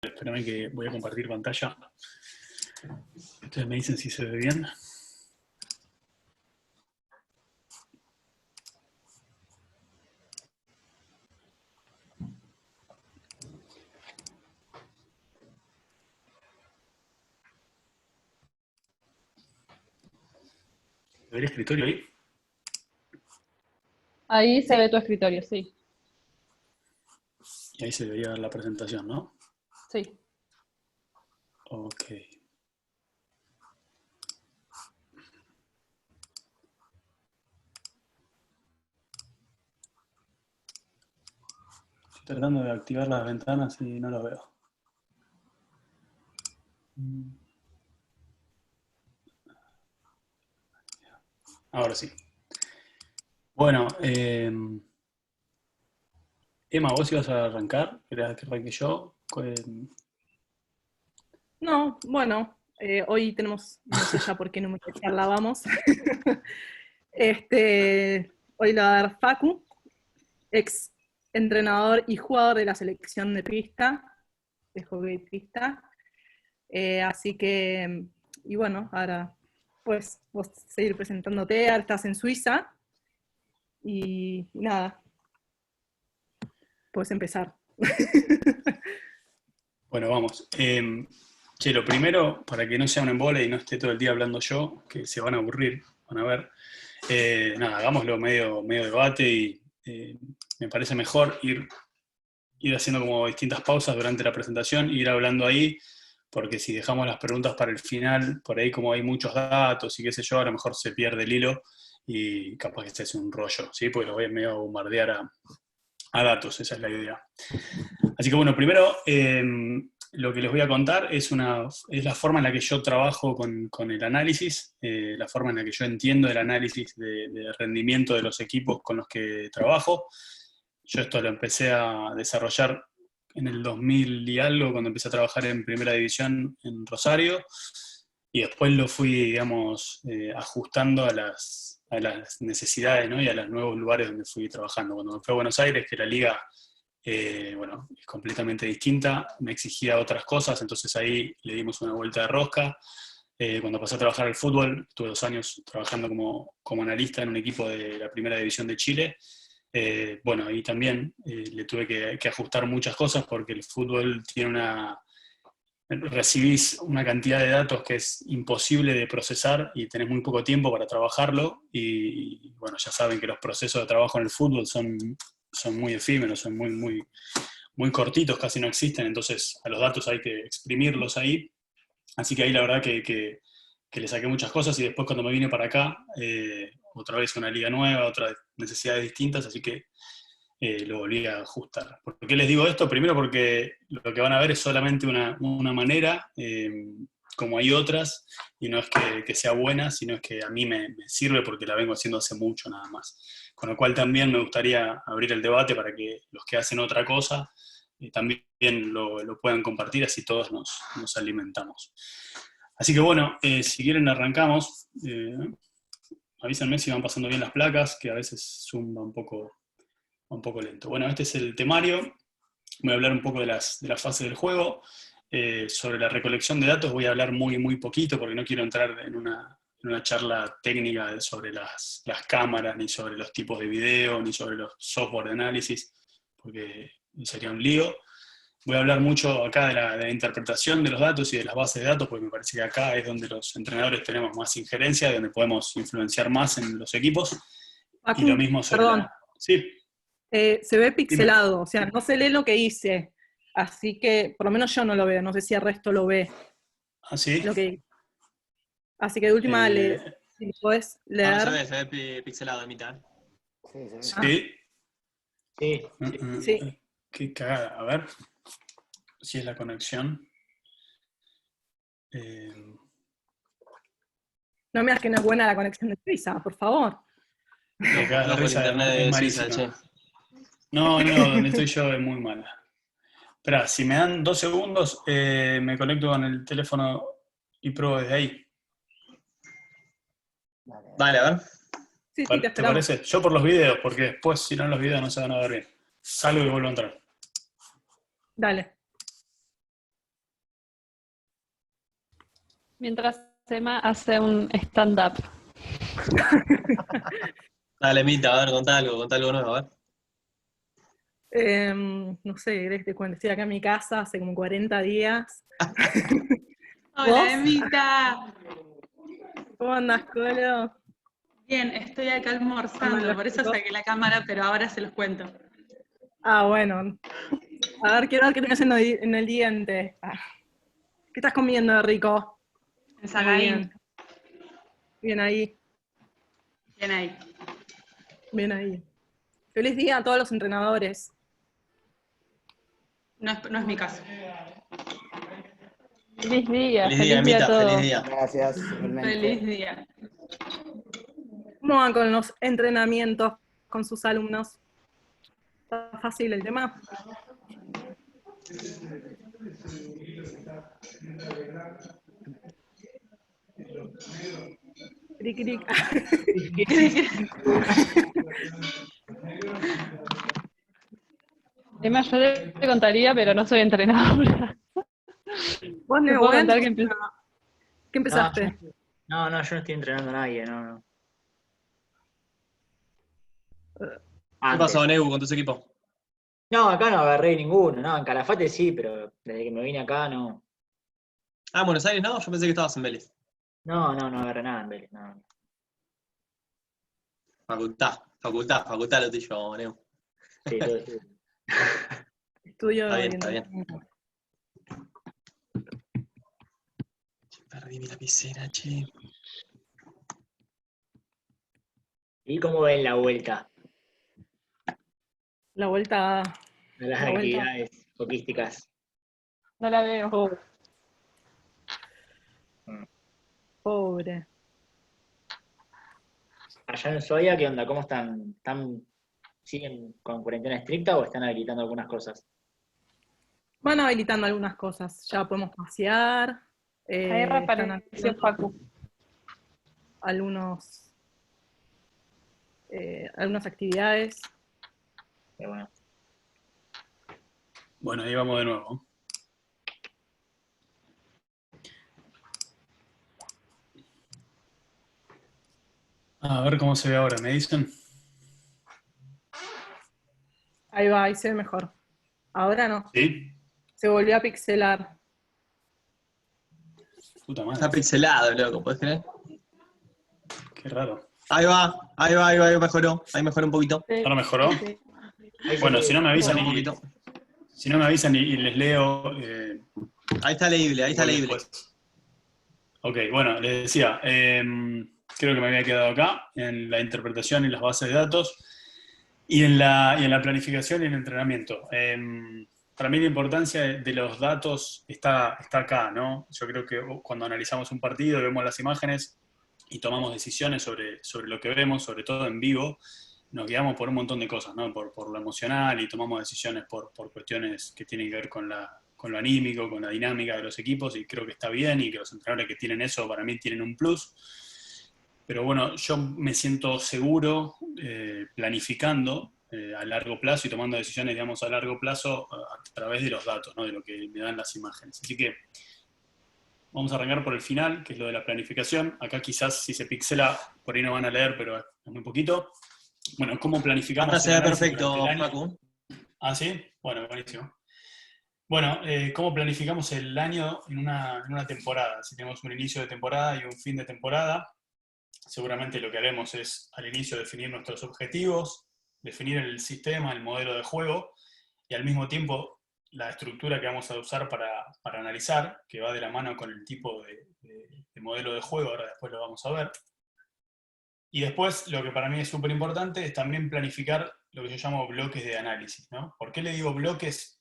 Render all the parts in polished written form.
Espérame que voy a compartir pantalla. Ustedes me dicen si se ve bien. ¿Se ve el escritorio ahí? Ahí se ve tu escritorio, sí. Y ahí se veía la presentación, ¿no? Sí. Ok. Estoy tratando de activar las ventanas y no lo veo. Ahora sí. Bueno, Emma, ¿vos ibas a arrancar? ¿Querés que arranque yo? No, bueno, hoy tenemos, no sé ya por qué número de charla vamos. Hoy lo va a dar Facu, ex entrenador y jugador de la selección de pista, de hockey pista. Así que, y bueno, ahora pues vos seguir presentándote, ahora estás en Suiza y nada, puedes empezar. Bueno, vamos. Che, lo primero, para que no sea un embole y no esté todo el día hablando yo, que se van a aburrir, van a ver. Nada, hagámoslo medio debate y me parece mejor ir haciendo como distintas pausas durante la presentación, ir hablando ahí, porque si dejamos las preguntas para el final, por ahí como hay muchos datos y qué sé yo, a lo mejor se pierde el hilo y capaz que se hace un rollo, ¿sí? Porque lo voy a medio bombardear a datos, esa es la idea. Así que bueno, primero lo que les voy a contar es la forma en la que yo trabajo con el análisis, la forma en la que yo entiendo el análisis de rendimiento de los equipos con los que trabajo. Yo esto lo empecé a desarrollar en el 2000 y algo, cuando empecé a trabajar en Primera División en Rosario, y después lo fui, digamos, ajustando a las necesidades, ¿no? Y a los nuevos lugares donde fui trabajando. Cuando me fui a Buenos Aires, que la liga bueno, es completamente distinta, me exigía otras cosas, entonces ahí le dimos una vuelta de rosca. Cuando pasé a trabajar al fútbol, estuve 2 años trabajando como analista en un equipo de la Primera División de Chile. Bueno, ahí también le tuve que ajustar muchas cosas porque el fútbol recibís una cantidad de datos que es imposible de procesar y tenés muy poco tiempo para trabajarlo y bueno, ya saben que los procesos de trabajo en el fútbol son muy efímeros, son muy cortitos, casi no existen, entonces a los datos hay que exprimirlos ahí. Así que ahí la verdad que le saqué muchas cosas y después cuando me vine para acá, otra vez una liga nueva, otras necesidades distintas, así que lo volví a ajustar. ¿Por qué les digo esto? Primero porque lo que van a ver es solamente una manera, como hay otras, y no es que sea buena, sino es que a mí me sirve porque la vengo haciendo hace mucho nada más. Con lo cual también me gustaría abrir el debate para que los que hacen otra cosa también lo puedan compartir, así todos nos alimentamos. Así que bueno, si quieren arrancamos. Avísenme si van pasando bien las placas, que a veces Zoom va un poco lento. Bueno, este es el temario. Voy a hablar un poco de las fases del juego. Sobre la recolección de datos voy a hablar muy poquito porque no quiero entrar en una charla técnica sobre las cámaras, ni sobre los tipos de video, ni sobre los software de análisis, porque sería un lío. Voy a hablar mucho acá de la interpretación de los datos y de las bases de datos, porque me parece que acá es donde los entrenadores tenemos más injerencia, donde podemos influenciar más en los equipos. Y lo Facu, mismo sobre perdón, la... Sí, se ve dime. pixelado, o sea, no se lee lo que hice, así que por lo menos yo no lo veo, no sé si el resto lo ve. ¿Ah, sí? Lo que, así que de última, Eh, si lo podés Ah, leer. se ve pixelado de mitad. Sí, sí. Ah, sí. Sí, sí. Qué cagada. A ver si es la conexión. Eh, No me digas que no es buena la conexión de Suiza, por favor. y acá No de por risa internet es de Suiza, che. malísima. No, donde estoy yo es muy mala. Espera, si me dan 2 segundos, me conecto con el teléfono y pruebo desde ahí. dale. Dale, a ver. Sí, sí, te ¿Te esperamos. parece? Yo por los videos, porque después si no los videos no se van a ver bien. Salgo y vuelvo a entrar. Dale. Mientras Emma hace un stand-up. Dale, Mita, a ver, contá algo nuevo, a ver. No sé, ¿querés que te cuente? Estoy acá en mi casa hace como 40 días. ¿Vos? Hola, Emita. ¿Cómo andás, Colo? Bien, estoy acá ¿Andan almorzando, los por eso chicos? saqué la cámara, pero ahora se los cuento. Ah, bueno. A ver, quiero ver qué tenés en el diente. ¿Qué estás comiendo, rico? Muy Ensaladín. bien. Bien ahí, Bien ahí. bien ahí. Feliz día a todos los entrenadores. No es mi caso. Feliz día, Feliz día, a Mita, feliz todos. día. Gracias, igualmente. Feliz día. ¿Cómo van con los entrenamientos con sus alumnos? ¿Está fácil el tema? Cric, cric. Emma, yo te contaría, pero no soy entrenadora. ¿Vos, Te puedo Neuwen, contar que qué empezaste? No, yo no estoy entrenando a nadie, no. ¿Qué Antes. pasó, Neu, con tus equipos? No, acá no agarré ninguno, no, en Calafate sí, pero desde que me vine acá no. Ah, en Buenos Aires no, yo pensé que estabas en Vélez. No agarré nada en Vélez, no. Facultad lo tuyo, Neu. Sí, todo sí. Estudio Está bien. orientación. Perdí mi lapicera, che. ¿Y cómo ven la vuelta La vuelta. a las La vuelta. actividades hoquísticas? no la veo. Pobre. Mm. Pobre. Allá en Ushuaia, ¿qué onda? ¿Cómo están? ¿Siguen con cuarentena estricta o están habilitando algunas cosas? Van habilitando algunas cosas. Ya podemos pasear. Ahí Están reapareció habilitando Facu. algunas actividades. Pero bueno. Bueno, ahí vamos de nuevo. A ver cómo se ve ahora, ¿me dicen? Ahí va, ahí se ve mejor. Ahora no. ¿Sí? Se volvió a pixelar. Puta madre, Está pixelado, loco, ¿puedes creer? qué raro. Ahí mejoró. Ahí mejoró un poquito. Sí, ¿Ahora mejoró? sí. Ahí se Bueno, ve. si no me avisan Mejoró un y, poquito. si no me avisan y les leo, Ahí está leíble. igual después. Ok, bueno, les decía, creo que me había quedado acá, en la interpretación y las bases de datos, y en la planificación y el entrenamiento. Para mí la importancia de los datos está acá, ¿no? Yo creo que cuando analizamos un partido, vemos las imágenes y tomamos decisiones sobre lo que vemos, sobre todo en vivo, nos guiamos por un montón de cosas, ¿no? Por lo emocional y tomamos decisiones por cuestiones que tienen que ver con lo anímico, con la dinámica de los equipos, y creo que está bien, y que los entrenadores que tienen eso para mí tienen un plus. Pero bueno, yo me siento seguro planificando a largo plazo y tomando decisiones, digamos, a largo plazo a través de los datos, ¿no? De lo que me dan las imágenes. Así que vamos a arrancar por el final, que es lo de la planificación. Acá quizás si se pixela, por ahí no van a leer, pero es muy poquito. Bueno, ¿cómo planificamos Acá se el ve análisis perfecto, durante el año? Facu. ¿Ah, sí? Bueno, buenísimo. Bueno, ¿cómo planificamos el año en una temporada? Si tenemos un inicio de temporada y un fin de temporada, seguramente lo que haremos es al inicio definir nuestros objetivos, definir el sistema, el modelo de juego, y al mismo tiempo la estructura que vamos a usar para analizar, que va de la mano con el tipo de modelo de juego, ahora después lo vamos a ver. Y después, lo que para mí es súper importante es también planificar lo que yo llamo bloques de análisis, ¿no? ¿Por qué le digo bloques?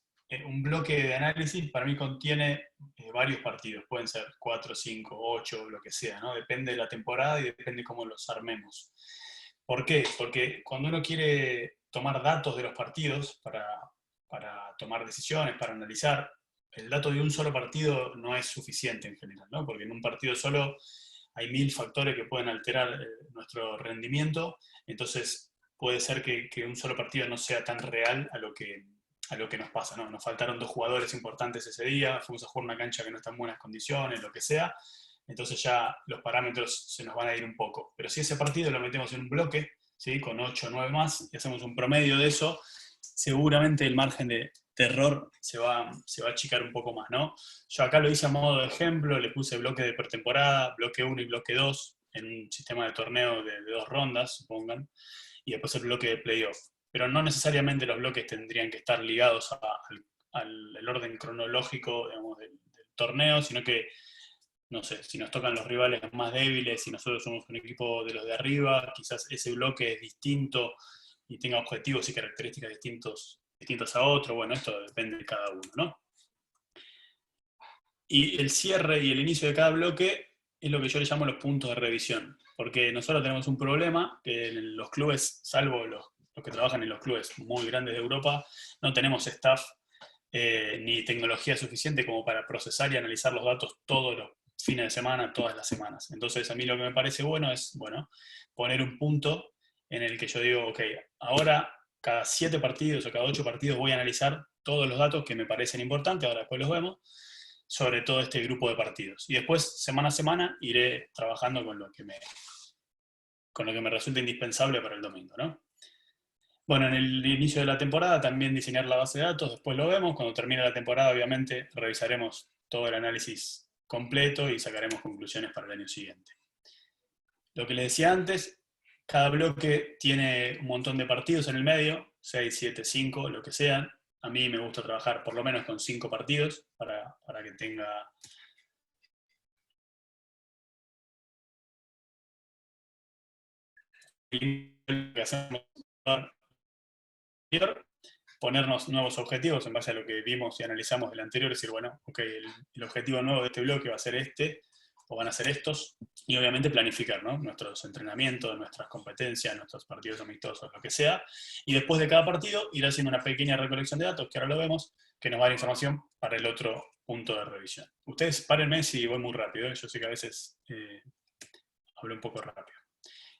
Un bloque de análisis para mí contiene varios partidos, pueden ser 4, 5, 8, lo que sea, ¿no? Depende de la temporada y depende cómo los armemos. ¿Por qué? Porque cuando uno quiere tomar datos de los partidos para tomar decisiones, para analizar, el dato de un solo partido no es suficiente en general, ¿no? Porque en un partido solo hay 1000 factores que pueden alterar nuestro rendimiento, entonces puede ser que un solo partido no sea tan real a lo que nos pasa, ¿no? Nos faltaron 2 jugadores importantes ese día, fuimos a jugar una cancha que no está en buenas condiciones, lo que sea, entonces ya los parámetros se nos van a ir un poco. Pero si ese partido lo metemos en un bloque, ¿sí? Con 8 o 9 más, y hacemos un promedio de eso, seguramente el margen de error se va a achicar un poco más, ¿no? Yo acá lo hice a modo de ejemplo, le puse bloque de pretemporada, bloque 1 y bloque 2, en un sistema de torneo de 2 rondas, supongan, y después el bloque de playoff. Pero no necesariamente los bloques tendrían que estar ligados al orden cronológico, digamos, del torneo, sino que, no sé, si nos tocan los rivales más débiles, si nosotros somos un equipo de los de arriba, quizás ese bloque es distinto y tenga objetivos y características distintas a otro. Bueno, esto depende de cada uno, ¿no? Y el cierre y el inicio de cada bloque es lo que yo le llamo los puntos de revisión, porque nosotros tenemos un problema que en los clubes, salvo los que trabajan en los clubes muy grandes de Europa, no tenemos staff ni tecnología suficiente como para procesar y analizar los datos todos los fines de semana, todas las semanas. Entonces a mí lo que me parece bueno es, bueno, poner un punto en el que yo digo, ok, ahora cada 7 partidos o cada 8 partidos voy a analizar todos los datos que me parecen importantes, ahora después los vemos, sobre todo este grupo de partidos. Y después, semana a semana, iré trabajando con lo que me resulta indispensable para el domingo, ¿no? Bueno, en el inicio de la temporada también diseñar la base de datos, después lo vemos. Cuando termine la temporada, obviamente, revisaremos todo el análisis completo y sacaremos conclusiones para el año siguiente. Lo que les decía antes, cada bloque tiene un montón de partidos en el medio, 6, 7, 5, lo que sean. A mí me gusta trabajar por lo menos con 5 partidos para que tenga... que hacemos ponernos nuevos objetivos en base a lo que vimos y analizamos del anterior, decir, bueno, ok, el objetivo nuevo de este bloque va a ser este, o van a ser estos, y obviamente planificar, ¿no? Nuestros entrenamientos, nuestras competencias, nuestros partidos amistosos, lo que sea, y después de cada partido ir haciendo una pequeña recolección de datos, que ahora lo vemos, que nos va a dar información para el otro punto de revisión. Ustedes párenme si voy muy rápido, yo sé que a veces hablo un poco rápido.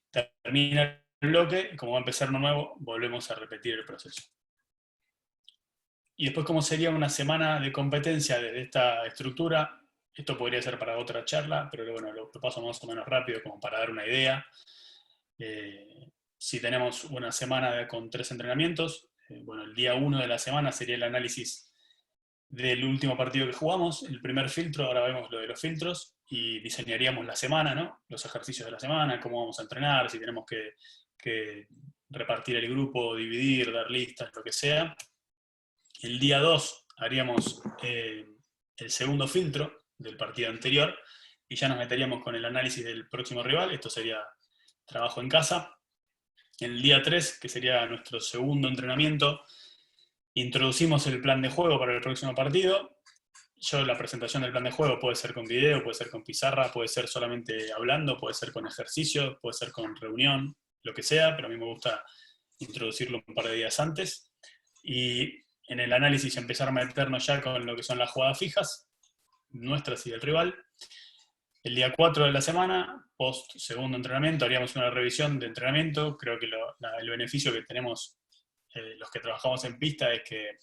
Termina el bloque, y como va a empezar uno nuevo, volvemos a repetir el proceso. Y después, ¿cómo sería una semana de competencia desde esta estructura? Esto podría ser para otra charla, pero bueno, lo paso más o menos rápido como para dar una idea. Si tenemos una semana con 3 entrenamientos, bueno, el día 1 de la semana sería el análisis del último partido que jugamos, el primer filtro, ahora vemos lo de los filtros, y diseñaríamos la semana, ¿no? Los ejercicios de la semana, cómo vamos a entrenar, si tenemos que repartir el grupo, dividir, dar listas, lo que sea. El día 2 haríamos el segundo filtro del partido anterior y ya nos meteríamos con el análisis del próximo rival. Esto sería trabajo en casa. El día 3, que sería nuestro segundo entrenamiento, introducimos el plan de juego para el próximo partido. La presentación del plan de juego puede ser con video, puede ser con pizarra, puede ser solamente hablando, puede ser con ejercicio, puede ser con reunión, lo que sea, pero a mí me gusta introducirlo un par de días antes. Y en el análisis empezar a meternos ya con lo que son las jugadas fijas, nuestras y del rival. El día 4 de la semana, post segundo entrenamiento, haríamos una revisión de entrenamiento. Creo que el beneficio que tenemos los que trabajamos en pista es que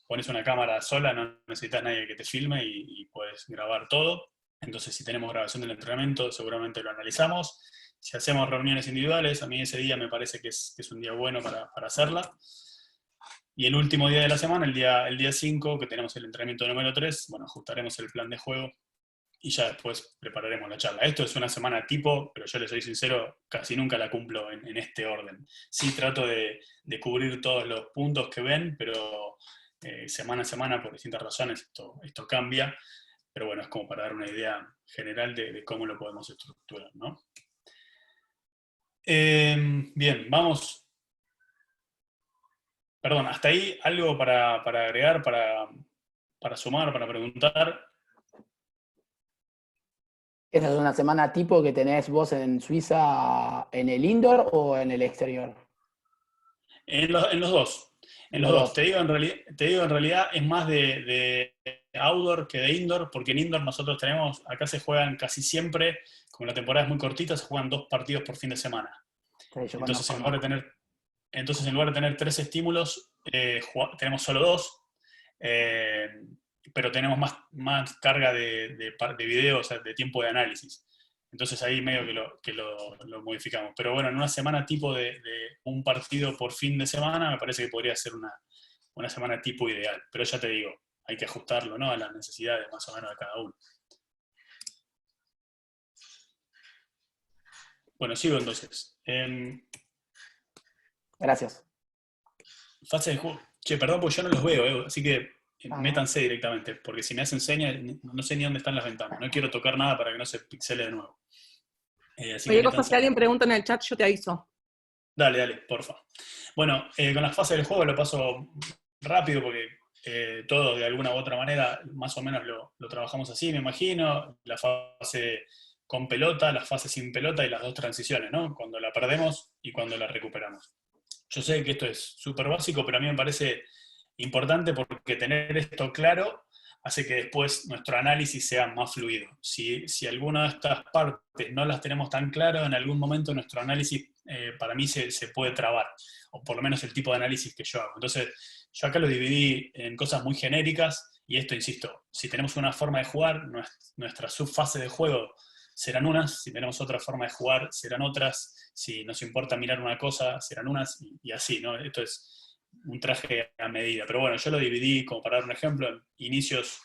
pones una cámara sola, no necesitas nadie que te filme y puedes grabar todo. Entonces, si tenemos grabación del entrenamiento, seguramente lo analizamos. Si hacemos reuniones individuales, a mí ese día me parece que es un día bueno para hacerla. Y el último día de la semana, el día 5, que tenemos el entrenamiento número 3, bueno, ajustaremos el plan de juego y ya después prepararemos la charla. Esto es una semana tipo, pero yo les soy sincero, casi nunca la cumplo en este orden. Sí trato de cubrir todos los puntos que ven, pero semana a semana, por distintas razones, esto cambia. Pero bueno, es como para dar una idea general de cómo lo podemos estructurar, ¿no? Bien, vamos. Perdón, hasta ahí algo para agregar, para sumar, para preguntar. ¿Esa es una semana tipo que tenés vos en Suiza en el indoor o en el exterior? En los dos. En los dos. Te digo, en realidad es más de outdoor que de indoor, porque en indoor nosotros tenemos, acá se juegan casi siempre, como la temporada es muy cortita, se juegan 2 partidos por fin de semana. Sí, entonces, en lugar de tener 3 estímulos, tenemos solo 2. pero tenemos más carga de video, o sea, de tiempo de análisis. Entonces ahí medio que lo modificamos. Pero bueno, en una semana tipo de un partido por fin de semana, me parece que podría ser una semana tipo ideal. Pero ya te digo, hay que ajustarlo, ¿no?, a las necesidades más o menos de cada uno. Bueno, sigo entonces. Gracias. Fase de juego. Che, perdón porque yo no los veo, así que Ah. métanse directamente, porque si me hacen señas, no sé ni dónde están las ventanas. No quiero tocar nada para que no se pixele de nuevo. Así que Cualquier cosa, métanse. si alguien pregunta en el chat, yo te aviso. Dale, porfa. Bueno, con las fases del juego lo paso rápido porque todo de alguna u otra manera más o menos lo trabajamos así, me imagino. La fase con pelota, las fases sin pelota y las dos transiciones, ¿no? Cuando la perdemos y cuando la recuperamos. Yo sé que esto es súper básico, pero a mí me parece importante porque tener esto claro hace que después nuestro análisis sea más fluido. Si alguna de estas partes no las tenemos tan claras, en algún momento nuestro análisis para mí se puede trabar, o por lo menos el tipo de análisis que yo hago. Entonces, yo acá lo dividí en cosas muy genéricas, y esto, insisto, si tenemos una forma de jugar, nuestra subfase de juego serán unas, si tenemos otra forma de jugar, serán otras, si nos importa mirar una cosa, serán unas, y así, ¿no? Esto es un traje a medida. Pero bueno, yo lo dividí, como para dar un ejemplo, en inicios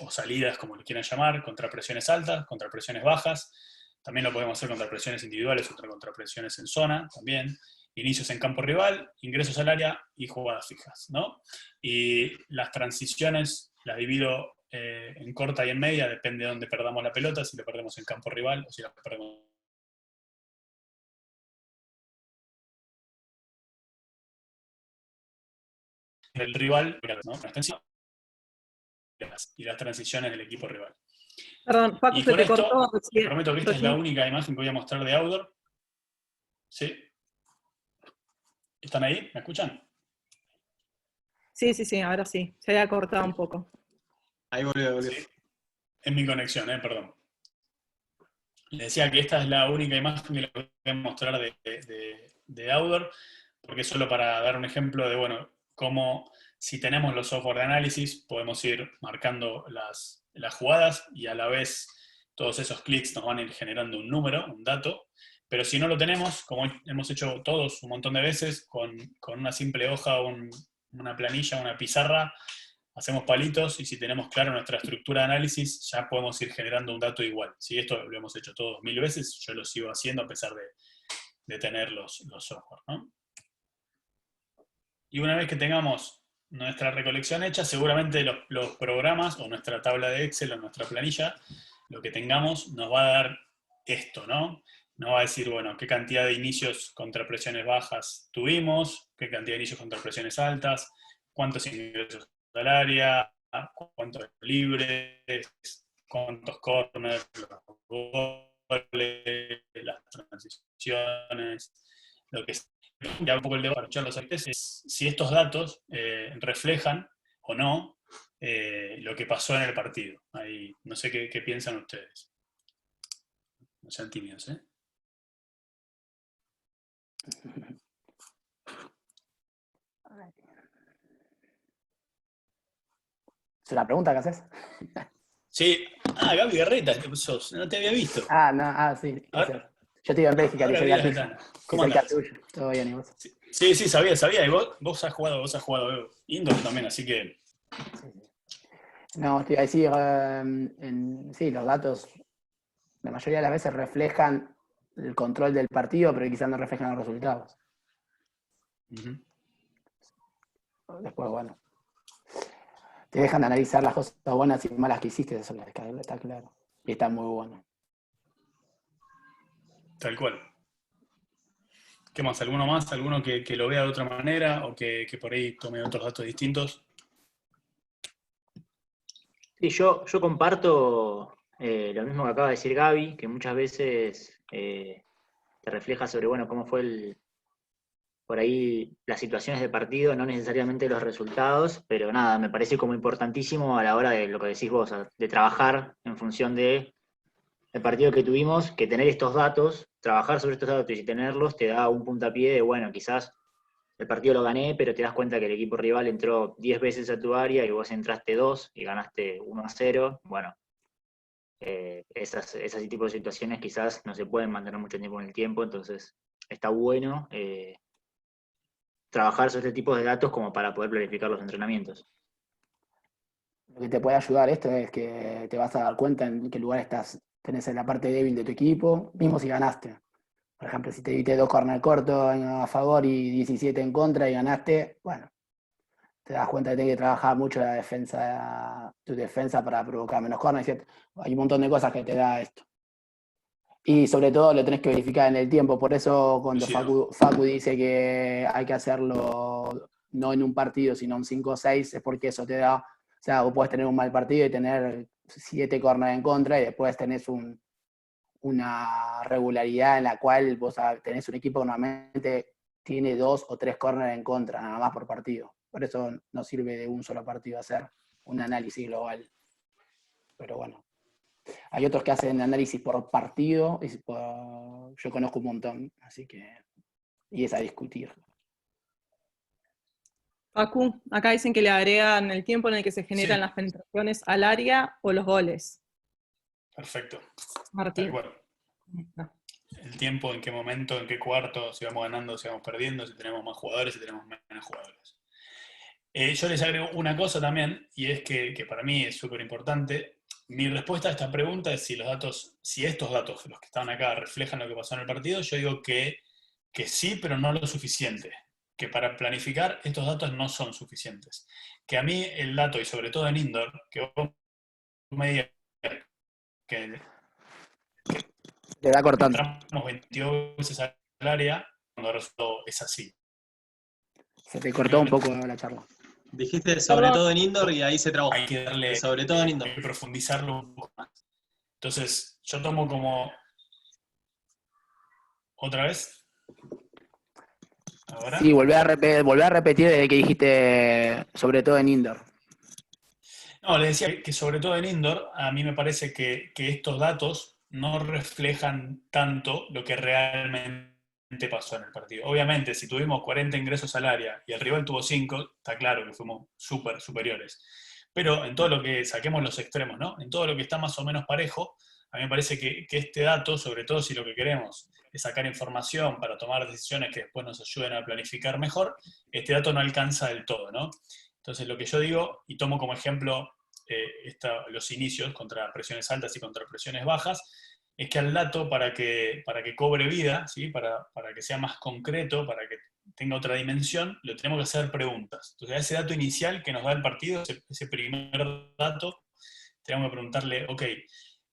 o salidas, como lo quieran llamar, contra presiones altas, contra presiones bajas. También lo podemos hacer contra presiones individuales o contra presiones en zona, también. Inicios en campo rival, ingresos al área y jugadas fijas, ¿no? Y las transiciones las divido en corta y en media, depende de dónde perdamos la pelota, si la perdemos en campo rival o si la perdemos del rival, ¿no? Y las transiciones del equipo rival. Perdón, Paco, Y se con te esto, cortó te recién. prometo que esta es la única imagen que voy a mostrar de outdoor. ¿Sí? ¿Están ahí? ¿Me escuchan? Sí, ahora sí. Se había cortado un poco. Ahí volvió. Sí. Es mi conexión, perdón. Les decía que esta es la única imagen que les voy a mostrar de outdoor, porque es solo para dar un ejemplo de, bueno, cómo si tenemos los software de análisis, podemos ir marcando las jugadas y a la vez todos esos clics nos van a ir generando un número, un dato. Pero si no lo tenemos, como hemos hecho todos un montón de veces, con una simple hoja, una planilla, una pizarra, hacemos palitos y si tenemos claro nuestra estructura de análisis, ya podemos ir generando un dato igual. Si esto lo hemos hecho todos 1000 veces, yo lo sigo haciendo a pesar de tener los software, ¿no? Y una vez que tengamos nuestra recolección hecha, seguramente los programas o nuestra tabla de Excel o nuestra planilla, lo que tengamos nos va a dar esto, ¿no? Nos va a decir, bueno, qué cantidad de inicios contra presiones bajas tuvimos, qué cantidad de inicios contra presiones altas, cuántos ingresos al área, cuántos libres, cuántos corners, los goles, las transiciones, lo que sea. Ya un poco el debate de los actores es si estos datos reflejan o no lo que pasó en el partido. Ahí, no sé qué piensan ustedes. No sean tímidos, ¿eh? ¿Es una pregunta que haces? Sí. Gaby Garreta, ¿qué sos? No te había visto. Sí. Ahora- Yo te iba en Bélgica, Ahora que vi soy la tuyo. ventana. Que ¿Cómo cerca andás? tuyo. Todo bien, ¿y vos? Sí, sabía. Y vos has jugado indoor también, así que... No, te iba a decir, sí, los datos la mayoría de las veces reflejan el control del partido, pero quizás no reflejan los resultados. Uh-huh. Después, bueno, te dejan analizar las cosas buenas y malas que hiciste, eso está claro. Y está muy bueno. Tal cual. ¿Qué más? ¿Alguno más? ¿Alguno que lo vea de otra manera o que por ahí tome otros datos distintos? Sí, yo comparto lo mismo que acaba de decir Gaby, que muchas veces te refleja sobre, bueno, cómo fue por ahí las situaciones de partido, no necesariamente los resultados, pero nada, me parece como importantísimo a la hora de lo que decís vos, de trabajar en función del partido que tuvimos, que tener estos datos, trabajar sobre estos datos y tenerlos te da un puntapié de, bueno, quizás el partido lo gané, pero te das cuenta que el equipo rival entró 10 veces a tu área y vos entraste 2 y ganaste 1-0. Bueno, esas tipos de situaciones quizás no se pueden mantener mucho tiempo en el tiempo, entonces está bueno trabajar sobre este tipo de datos como para poder planificar los entrenamientos. Lo que te puede ayudar esto es que te vas a dar cuenta en qué lugar tenés en la parte débil de tu equipo, mismo si ganaste. Por ejemplo, si te diste 2 corner cortos a favor y 17 en contra y ganaste, bueno, te das cuenta que tienes que trabajar mucho tu defensa para provocar menos corners, ¿cierto? Hay un montón de cosas que te da esto. Y sobre todo lo tenés que verificar en el tiempo, por eso cuando Sí. Facu dice que hay que hacerlo no en un partido, sino en 5 o 6, es porque eso te da, o sea, vos podés tener un mal partido y tener 7 corners en contra y después tenés una regularidad en la cual vos tenés un equipo que normalmente tiene 2 o 3 corners en contra, nada más por partido. Por eso no sirve de un solo partido hacer un análisis global. Pero bueno. Hay otros que hacen análisis por partido, yo conozco un montón, así que, y es a discutir. Facu, acá dicen que le agregan el tiempo en el que se generan Sí. las penetraciones al área o los goles. Perfecto. Martín. Tal cual. El tiempo, en qué momento, en qué cuarto, si vamos ganando, si vamos perdiendo, si tenemos más jugadores, si tenemos menos jugadores. Yo les agrego una cosa también, y es que para mí es súper importante. Mi respuesta a esta pregunta es si estos datos, los que estaban acá, reflejan lo que pasó en el partido. Yo digo que sí, pero no lo suficiente. Que para planificar estos datos no son suficientes. Que a mí el dato, y sobre todo en indoor, que vos me digas que Te da cortando. entramos 22 veces al área, cuando el resultado es así. Se te cortó un poco la charla. Dijiste sobre todo en indoor y ahí se trabó. Hay que darle, Sobre todo en indoor. hay que profundizarlo un poco más. Entonces, yo tomo como... ¿Otra vez? ¿Ahora? Sí, volvé a repetir desde que dijiste sobre todo en indoor. No, le decía que sobre todo en indoor, a mí me parece que estos datos no reflejan tanto lo que realmente pasó en el partido. Obviamente, si tuvimos 40 ingresos al área y el rival tuvo 5, está claro que fuimos súper superiores. Pero en todo lo que saquemos los extremos, ¿no? En todo lo que está más o menos parejo, a mí me parece que este dato, sobre todo si lo que queremos es sacar información para tomar decisiones que después nos ayuden a planificar mejor, este dato no alcanza del todo, ¿no? Entonces lo que yo digo, y tomo como ejemplo los inicios contra presiones altas y contra presiones bajas, es que al dato, para que cobre vida, ¿sí? para que sea más concreto, para que tenga otra dimensión, le tenemos que hacer preguntas. Entonces a ese dato inicial que nos da el partido, ese primer dato, tenemos que preguntarle, ok,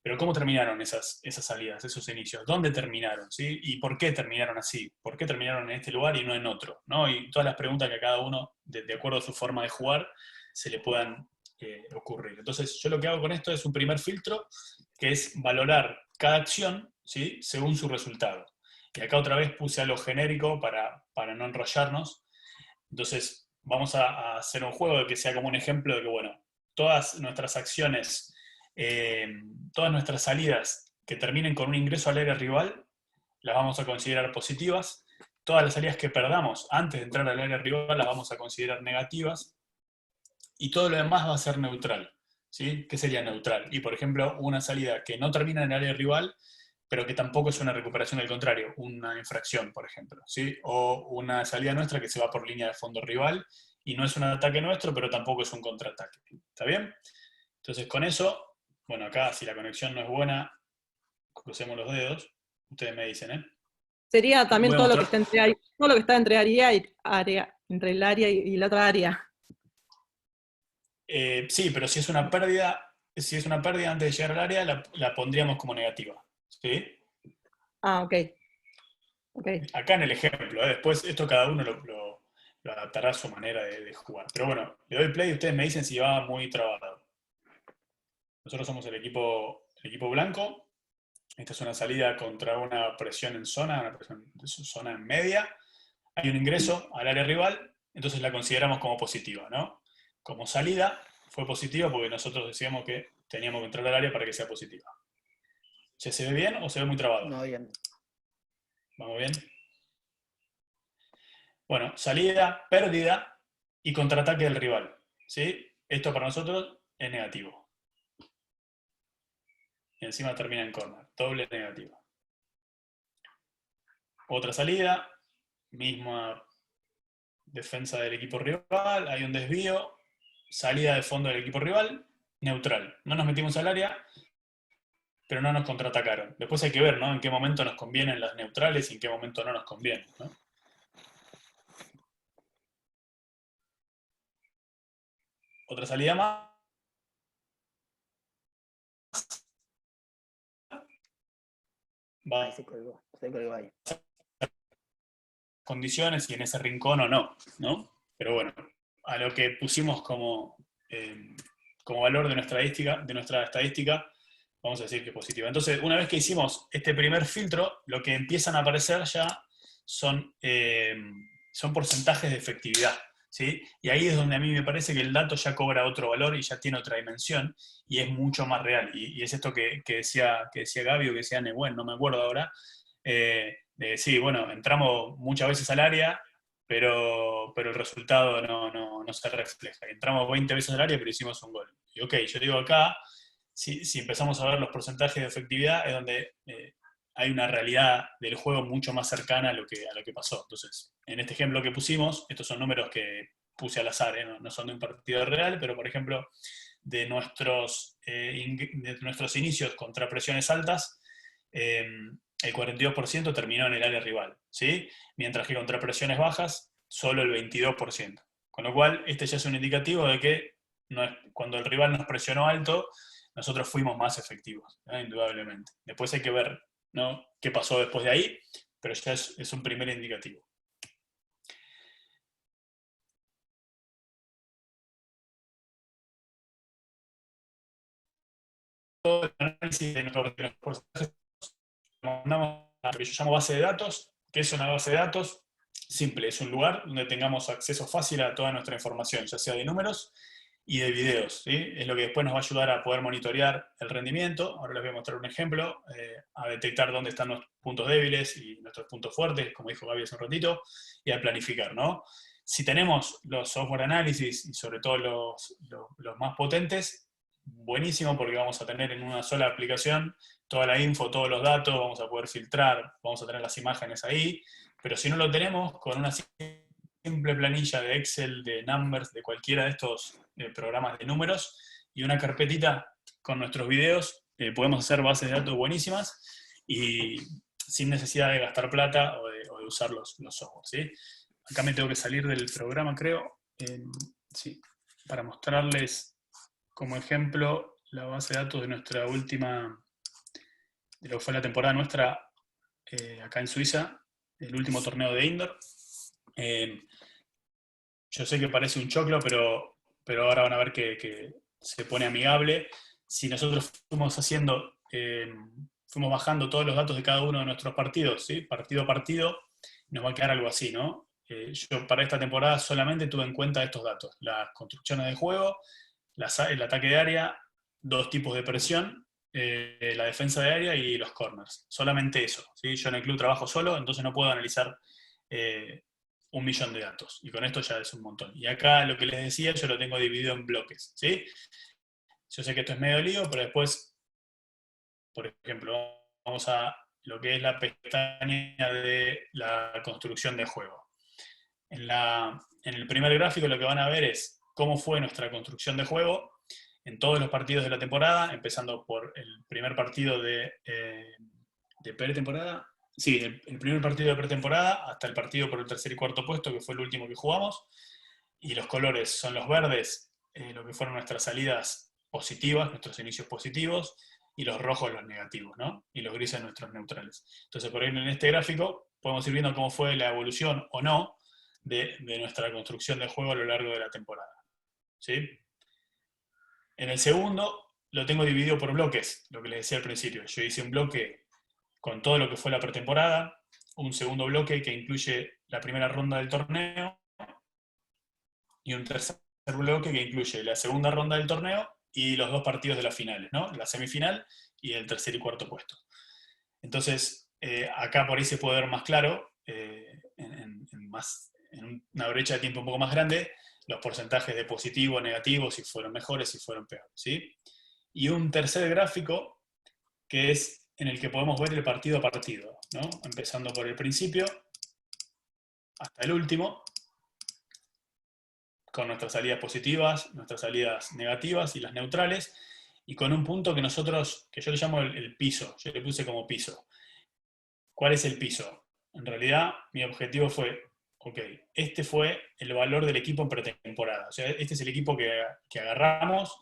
pero ¿cómo terminaron esas salidas, esos inicios? ¿Dónde terminaron? ¿Sí? ¿Y por qué terminaron así? ¿Por qué terminaron en este lugar y no en otro? ¿No? Y todas las preguntas que a cada uno, de acuerdo a su forma de jugar, se le puedan ocurrir. Entonces, yo lo que hago con esto es un primer filtro, que es valorar cada acción, ¿sí? Según su resultado. Y acá otra vez puse algo genérico para no enrollarnos. Entonces, vamos a hacer un juego de que sea como un ejemplo de que, bueno, todas nuestras acciones, todas nuestras salidas que terminen con un ingreso al área rival, las vamos a considerar positivas. Todas las salidas que perdamos antes de entrar al área rival las vamos a considerar negativas. Y todo lo demás va a ser neutral. ¿Sí? ¿Qué sería neutral? Y, por ejemplo, una salida que no termina en el área rival, pero que tampoco es una recuperación del contrario, una infracción, por ejemplo. ¿Sí? O una salida nuestra que se va por línea de fondo rival, y no es un ataque nuestro, pero tampoco es un contraataque. ¿Está bien? Entonces, con eso, bueno, acá si la conexión no es buena, crucemos los dedos. Ustedes me dicen, ¿eh? Sería también Voy a todo lo que mostrar. está todo lo que está entre entre el área y la otra área. Sí, pero si es una pérdida antes de llegar al área, la pondríamos como negativa. ¿Sí? Ah, ok. Okay. Acá en el ejemplo, después esto cada uno lo adaptará a su manera de jugar. Pero bueno, le doy play y ustedes me dicen si va muy trabado. Nosotros somos el equipo blanco. Esta es una salida contra una presión en zona, una presión de su zona en media. Hay un ingreso al área rival, entonces la consideramos como positiva, ¿no? Como salida fue positiva porque nosotros decíamos que teníamos que entrar al área para que sea positiva. ¿Se ve bien o se ve muy trabado? No, bien. ¿Vamos bien? Bueno, salida, pérdida y contraataque del rival, ¿sí? Esto para nosotros es negativo. Y encima termina en corner, doble negativo. Otra salida, misma defensa del equipo rival, hay un desvío, salida de fondo del equipo rival, neutral. No nos metimos al área, pero no nos contraatacaron. Después hay que ver, ¿no?, en qué momento nos convienen las neutrales y en qué momento no nos convienen, ¿no? Otra salida más. Va Ahí se colgó ahí. condiciones y en ese rincón o no, ¿no? Pero bueno, a lo que pusimos como valor de nuestra estadística, vamos a decir que positiva. Entonces, una vez que hicimos este primer filtro, lo que empiezan a aparecer ya son porcentajes de efectividad, ¿sí? Y ahí es donde a mí me parece que el dato ya cobra otro valor y ya tiene otra dimensión y es mucho más real. Y es esto que decía Gaby o que decía Nehuen, no me acuerdo ahora, sí, bueno, entramos muchas veces al área, pero el resultado no se refleja. Entramos 20 veces al área, pero hicimos un gol. Y ok, yo digo acá, si empezamos a ver los porcentajes de efectividad, es donde hay una realidad del juego mucho más cercana a lo que pasó. Entonces, en este ejemplo que pusimos, estos son números que puse al azar, no son de un partido real, pero por ejemplo, de nuestros inicios contra presiones altas, el 42% terminó en el área rival, ¿sí? Mientras que contra presiones bajas, solo el 22%. Con lo cual, este ya es un indicativo de que cuando el rival nos presionó alto, nosotros fuimos más efectivos, ¿no? Indudablemente. Después hay que ver, ¿no?, qué pasó después de ahí, pero ya es un primer indicativo. Todo el análisis de nuestros porcentajes mandamos a lo que yo llamo base de datos. ¿Qué es una base de datos? Simple, es un lugar donde tengamos acceso fácil a toda nuestra información, ya sea de números y de videos, ¿sí? Es lo que después nos va a ayudar a poder monitorear el rendimiento. Ahora les voy a mostrar un ejemplo, a detectar dónde están los puntos débiles y nuestros puntos fuertes, como dijo Gaby hace un ratito, y a planificar, ¿no? Si tenemos los software análisis y sobre todo los más potentes, buenísimo, porque vamos a tener en una sola aplicación toda la info, todos los datos, vamos a poder filtrar, vamos a tener las imágenes ahí, pero si no lo tenemos, con una simple planilla de Excel, de Numbers, de cualquiera de estos programas de números, y una carpetita con nuestros videos, podemos hacer bases de datos buenísimas, y sin necesidad de gastar plata o de usar los software, ¿sí? Acá me tengo que salir del programa, creo, sí, para mostrarles como ejemplo la base de datos de nuestra última, de lo que fue la temporada nuestra acá en Suiza, el último torneo de indoor. Yo sé que parece un choclo, pero ahora van a ver que se pone amigable. Si nosotros fuimos bajando todos los datos de cada uno de nuestros partidos, ¿sí?, partido a partido, nos va a quedar algo así, ¿no? Yo para esta temporada solamente tuve en cuenta estos datos: las construcciones de juego, el ataque de área, 2 tipos de presión, la defensa de área y los corners. Solamente eso, ¿sí? Yo en el club trabajo solo, entonces no puedo analizar 1.000.000 de datos. Y con esto ya es un montón. Y acá lo que les decía, yo lo tengo dividido en bloques, ¿sí? Yo sé que esto es medio lío, pero después, por ejemplo, vamos a lo que es la pestaña de la construcción de juego. En el primer gráfico lo que van a ver es cómo fue nuestra construcción de juego en todos los partidos de la temporada, empezando por el primer partido de pretemporada. Sí, el primer partido de pretemporada hasta el partido por el tercer y cuarto puesto, que fue el último que jugamos. Y los colores son los verdes, lo que fueron nuestras salidas positivas, nuestros inicios positivos, y los rojos los negativos, ¿no? Y los grises nuestros neutrales. Entonces, por ejemplo, en este gráfico podemos ir viendo cómo fue la evolución o no de nuestra construcción de juego a lo largo de la temporada, ¿sí? En el segundo lo tengo dividido por bloques, lo que les decía al principio. Yo hice un bloque con todo lo que fue la pretemporada, un segundo bloque que incluye la primera ronda del torneo, y un tercer bloque que incluye la segunda ronda del torneo y los 2 partidos de las finales, ¿no? La semifinal y el tercer y cuarto puesto. Entonces, acá por ahí se puede ver más claro, en una brecha de tiempo un poco más grande, los porcentajes de positivo, negativo, si fueron mejores, si fueron peores, ¿sí? Y un tercer gráfico, que es en el que podemos ver el partido a partido, ¿no? Empezando por el principio hasta el último, con nuestras salidas positivas, nuestras salidas negativas y las neutrales, y con un punto que yo le llamo el piso, yo le puse como piso. ¿Cuál es el piso? En realidad, mi objetivo fue, ok, este fue el valor del equipo en pretemporada. O sea, este es el equipo que agarramos.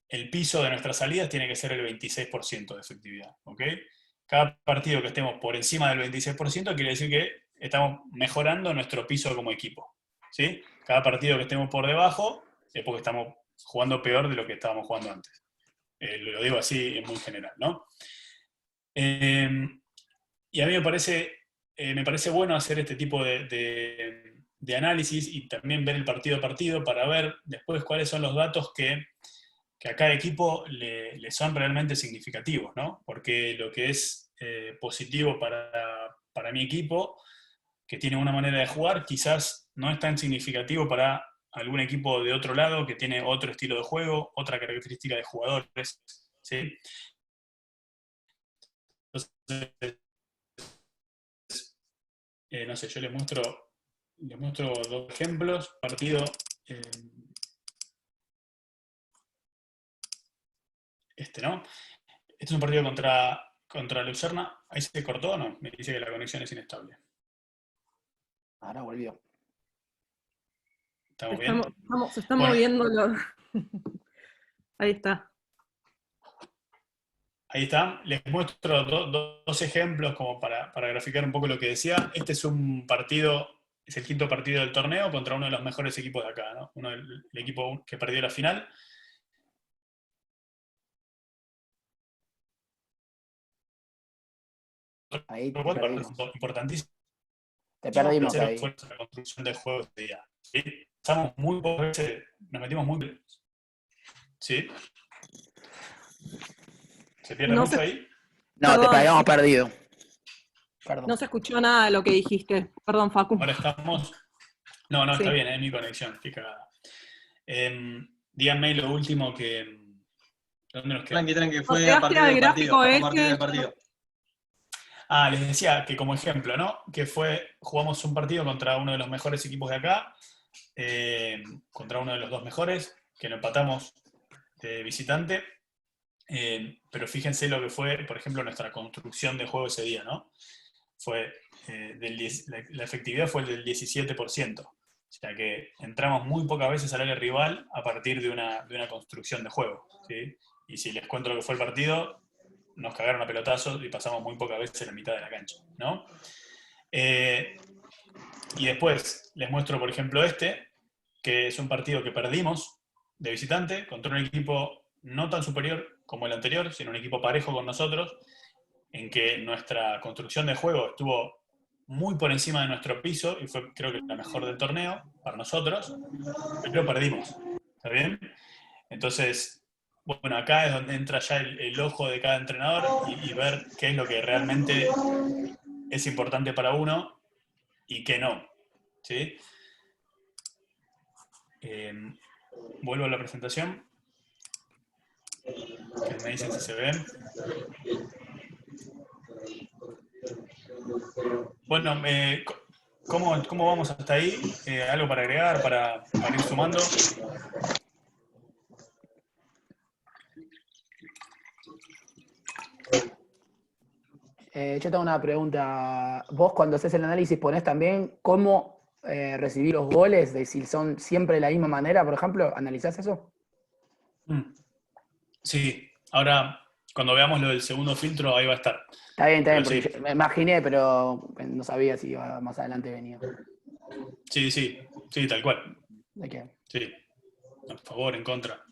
El piso de nuestras salidas tiene que ser el 26% de efectividad. ¿Ok? Cada partido que estemos por encima del 26% quiere decir que estamos mejorando nuestro piso como equipo. ¿Sí? Cada partido que estemos por debajo es porque estamos jugando peor de lo que estábamos jugando antes. Lo digo así en muy general, ¿no? Y a mí me parece bueno hacer este tipo de análisis y también ver el partido a partido para ver después cuáles son los datos que a cada equipo le son realmente significativos, ¿no? Porque lo que es positivo para mi equipo, que tiene una manera de jugar, quizás no es tan significativo para algún equipo de otro lado que tiene otro estilo de juego, otra característica de jugadores, ¿sí? Entonces, no sé, yo les muestro 2 ejemplos. Partido, ¿no? Este es un partido contra Lucerna. ¿Ahí se cortó o no? Me dice que la conexión es inestable. Ahora volvió. ¿Estamos bien? Se están moviendo los... Ahí está. Ahí está. Les muestro 2 ejemplos como para graficar un poco lo que decía. Este es un partido, es el 5º partido del torneo contra uno de los mejores equipos de acá, ¿no? El equipo que perdió la final. Ahí te Igual, perdimos. importantísimo. Te perdimos Tercero ahí. fue la construcción del juego ese día. ¿Sí? Pasamos muy pocas veces, nos metimos muy... ¿Sí? ¿Se pierde mucho ahí? No, Perdón. te habíamos perdido. Perdón. No se escuchó nada de lo que dijiste. Perdón, Facu. Ahora estamos... No, Sí. está bien, es mi conexión, estoy cagada. Díganme lo último que... ¿Dónde nos quedamos? Tranqui, fue Nos a partir quedaste del al partido. gráfico A partir ese. del partido. Ah, les decía que como ejemplo, ¿no? Que jugamos un partido contra uno de los mejores equipos de acá, contra uno de los 2 mejores, que lo empatamos de visitante, pero fíjense lo que fue, por ejemplo, nuestra construcción de juego ese día, ¿no? La efectividad fue del 17%, o sea que entramos muy pocas veces al área rival a partir de una construcción de juego, ¿sí? Y si les cuento lo que fue el partido, nos cagaron a pelotazos y pasamos muy pocas veces en la mitad de la cancha, ¿no? Y después les muestro, por ejemplo, que es un partido que perdimos de visitante contra un equipo no tan superior como el anterior, sino un equipo parejo con nosotros, en que nuestra construcción de juego estuvo muy por encima de nuestro piso y fue, creo que, la mejor del torneo para nosotros, pero perdimos, ¿está bien? Entonces, bueno, acá es donde entra ya el ojo de cada entrenador y ver qué es lo que realmente es importante para uno y qué no, ¿sí? Vuelvo a la presentación. Que me dicen si se ven. Bueno, ¿cómo vamos hasta ahí? ¿Algo para agregar, para ir sumando? Yo tengo una pregunta. Vos cuando haces el análisis ponés también cómo recibir los goles, de si son siempre de la misma manera, por ejemplo, ¿analizás eso? Sí, ahora cuando veamos lo del segundo filtro, ahí va a estar. Está bien, Pero porque sí. me imaginé, pero no sabía si iba más adelante venía. Sí, tal cual. ¿De qué? Sí, a favor, en contra.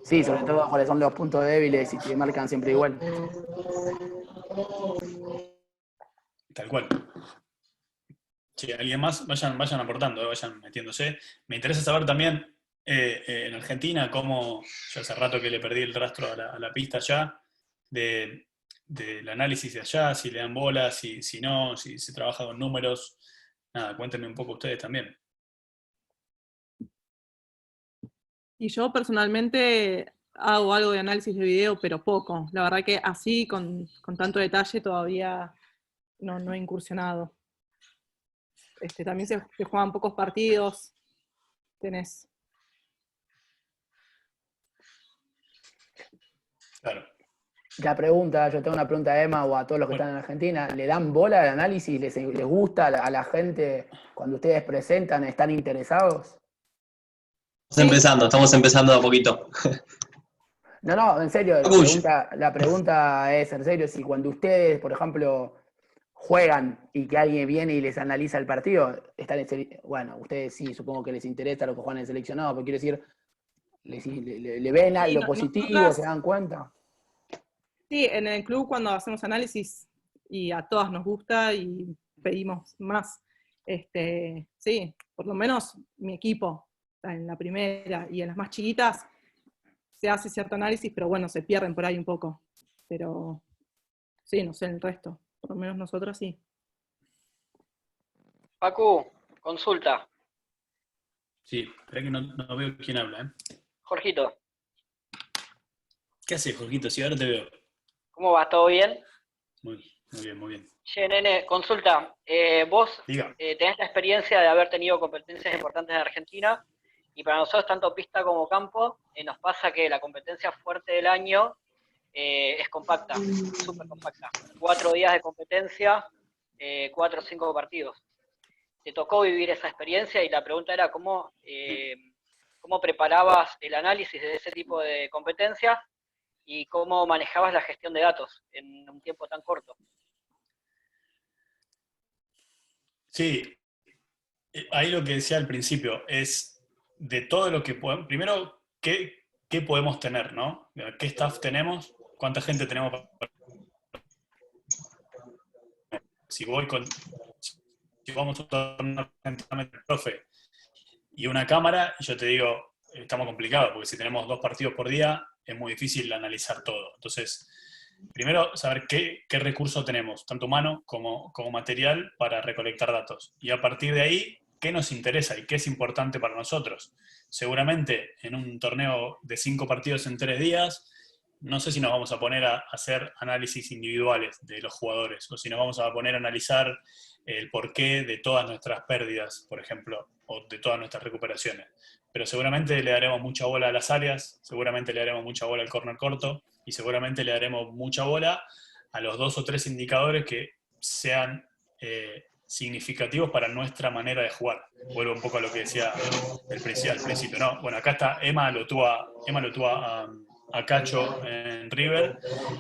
Sí, sobre todo cuáles son los puntos débiles y te marcan siempre igual. Tal cual. Sí, alguien más, vayan aportando, vayan metiéndose. Me interesa saber también en Argentina cómo, yo hace rato que le perdí el rastro a la pista allá, del análisis de allá, si le dan bolas, si no, si se trabaja con números, nada, cuéntenme un poco ustedes también. Y yo personalmente hago algo de análisis de video, pero poco. La verdad que así, con tanto detalle, todavía no he incursionado. También se juegan pocos partidos. Tenés. Claro. Yo tengo una pregunta a Emma o a todos los que están en Argentina. ¿Le dan bola al análisis? ¿Les gusta a la gente cuando ustedes presentan? ¿Están interesados? Estamos empezando de a poquito. No, en serio, Acush. la pregunta es en serio, si cuando ustedes, por ejemplo, juegan y que alguien viene y les analiza el partido, bueno, ustedes sí, supongo que les interesa lo que juegan en el seleccionado, pero quiero decir, le ven Sí, lo positivo, nosotras- se dan cuenta. Sí, en el club cuando hacemos análisis, y a todas nos gusta y pedimos más, sí, por lo menos mi equipo, en la primera y en las más chiquitas, se hace cierto análisis, pero bueno, se pierden por ahí un poco. Pero sí, no sé el resto, por lo menos nosotros sí. Facu, consulta. Sí, espera que no veo quién habla, ¿eh? Jorgito, ¿Qué haces, Jorgito? Sí, ahora te veo. ¿cómo va? ¿Todo bien? Muy bien, muy bien. Che, nene, consulta. Vos Diga. tenés la experiencia de haber tenido competencias importantes en Argentina, y para nosotros, tanto pista como campo, nos pasa que la competencia fuerte del año es compacta, súper compacta. 4 días de competencia, 4 o 5 partidos. Te tocó vivir esa experiencia y la pregunta era cómo preparabas el análisis de ese tipo de competencias y cómo manejabas la gestión de datos en un tiempo tan corto. Sí, ahí lo que decía al principio es de todo lo que podemos, primero, ¿qué podemos tener, no? ¿Qué staff tenemos? ¿Cuánta gente tenemos? Si vamos a una el profe y una cámara, yo te digo, estamos complicados, porque si tenemos 2 partidos por día, es muy difícil analizar todo. Entonces, primero, saber qué recurso tenemos, tanto humano como material, para recolectar datos. Y a partir de ahí, qué nos interesa y qué es importante para nosotros. Seguramente, en un torneo de 5 partidos en 3 días, no sé si nos vamos a poner a hacer análisis individuales de los jugadores, o si nos vamos a poner a analizar el porqué de todas nuestras pérdidas, por ejemplo, o de todas nuestras recuperaciones. Pero seguramente le daremos mucha bola a las áreas, seguramente le daremos mucha bola al córner corto, y seguramente le daremos mucha bola a los 2 o 3 indicadores que sean significativos para nuestra manera de jugar. Vuelvo un poco a lo que decía al principio, ¿no? Bueno, acá está, Emma lo tuvo a Cacho en River,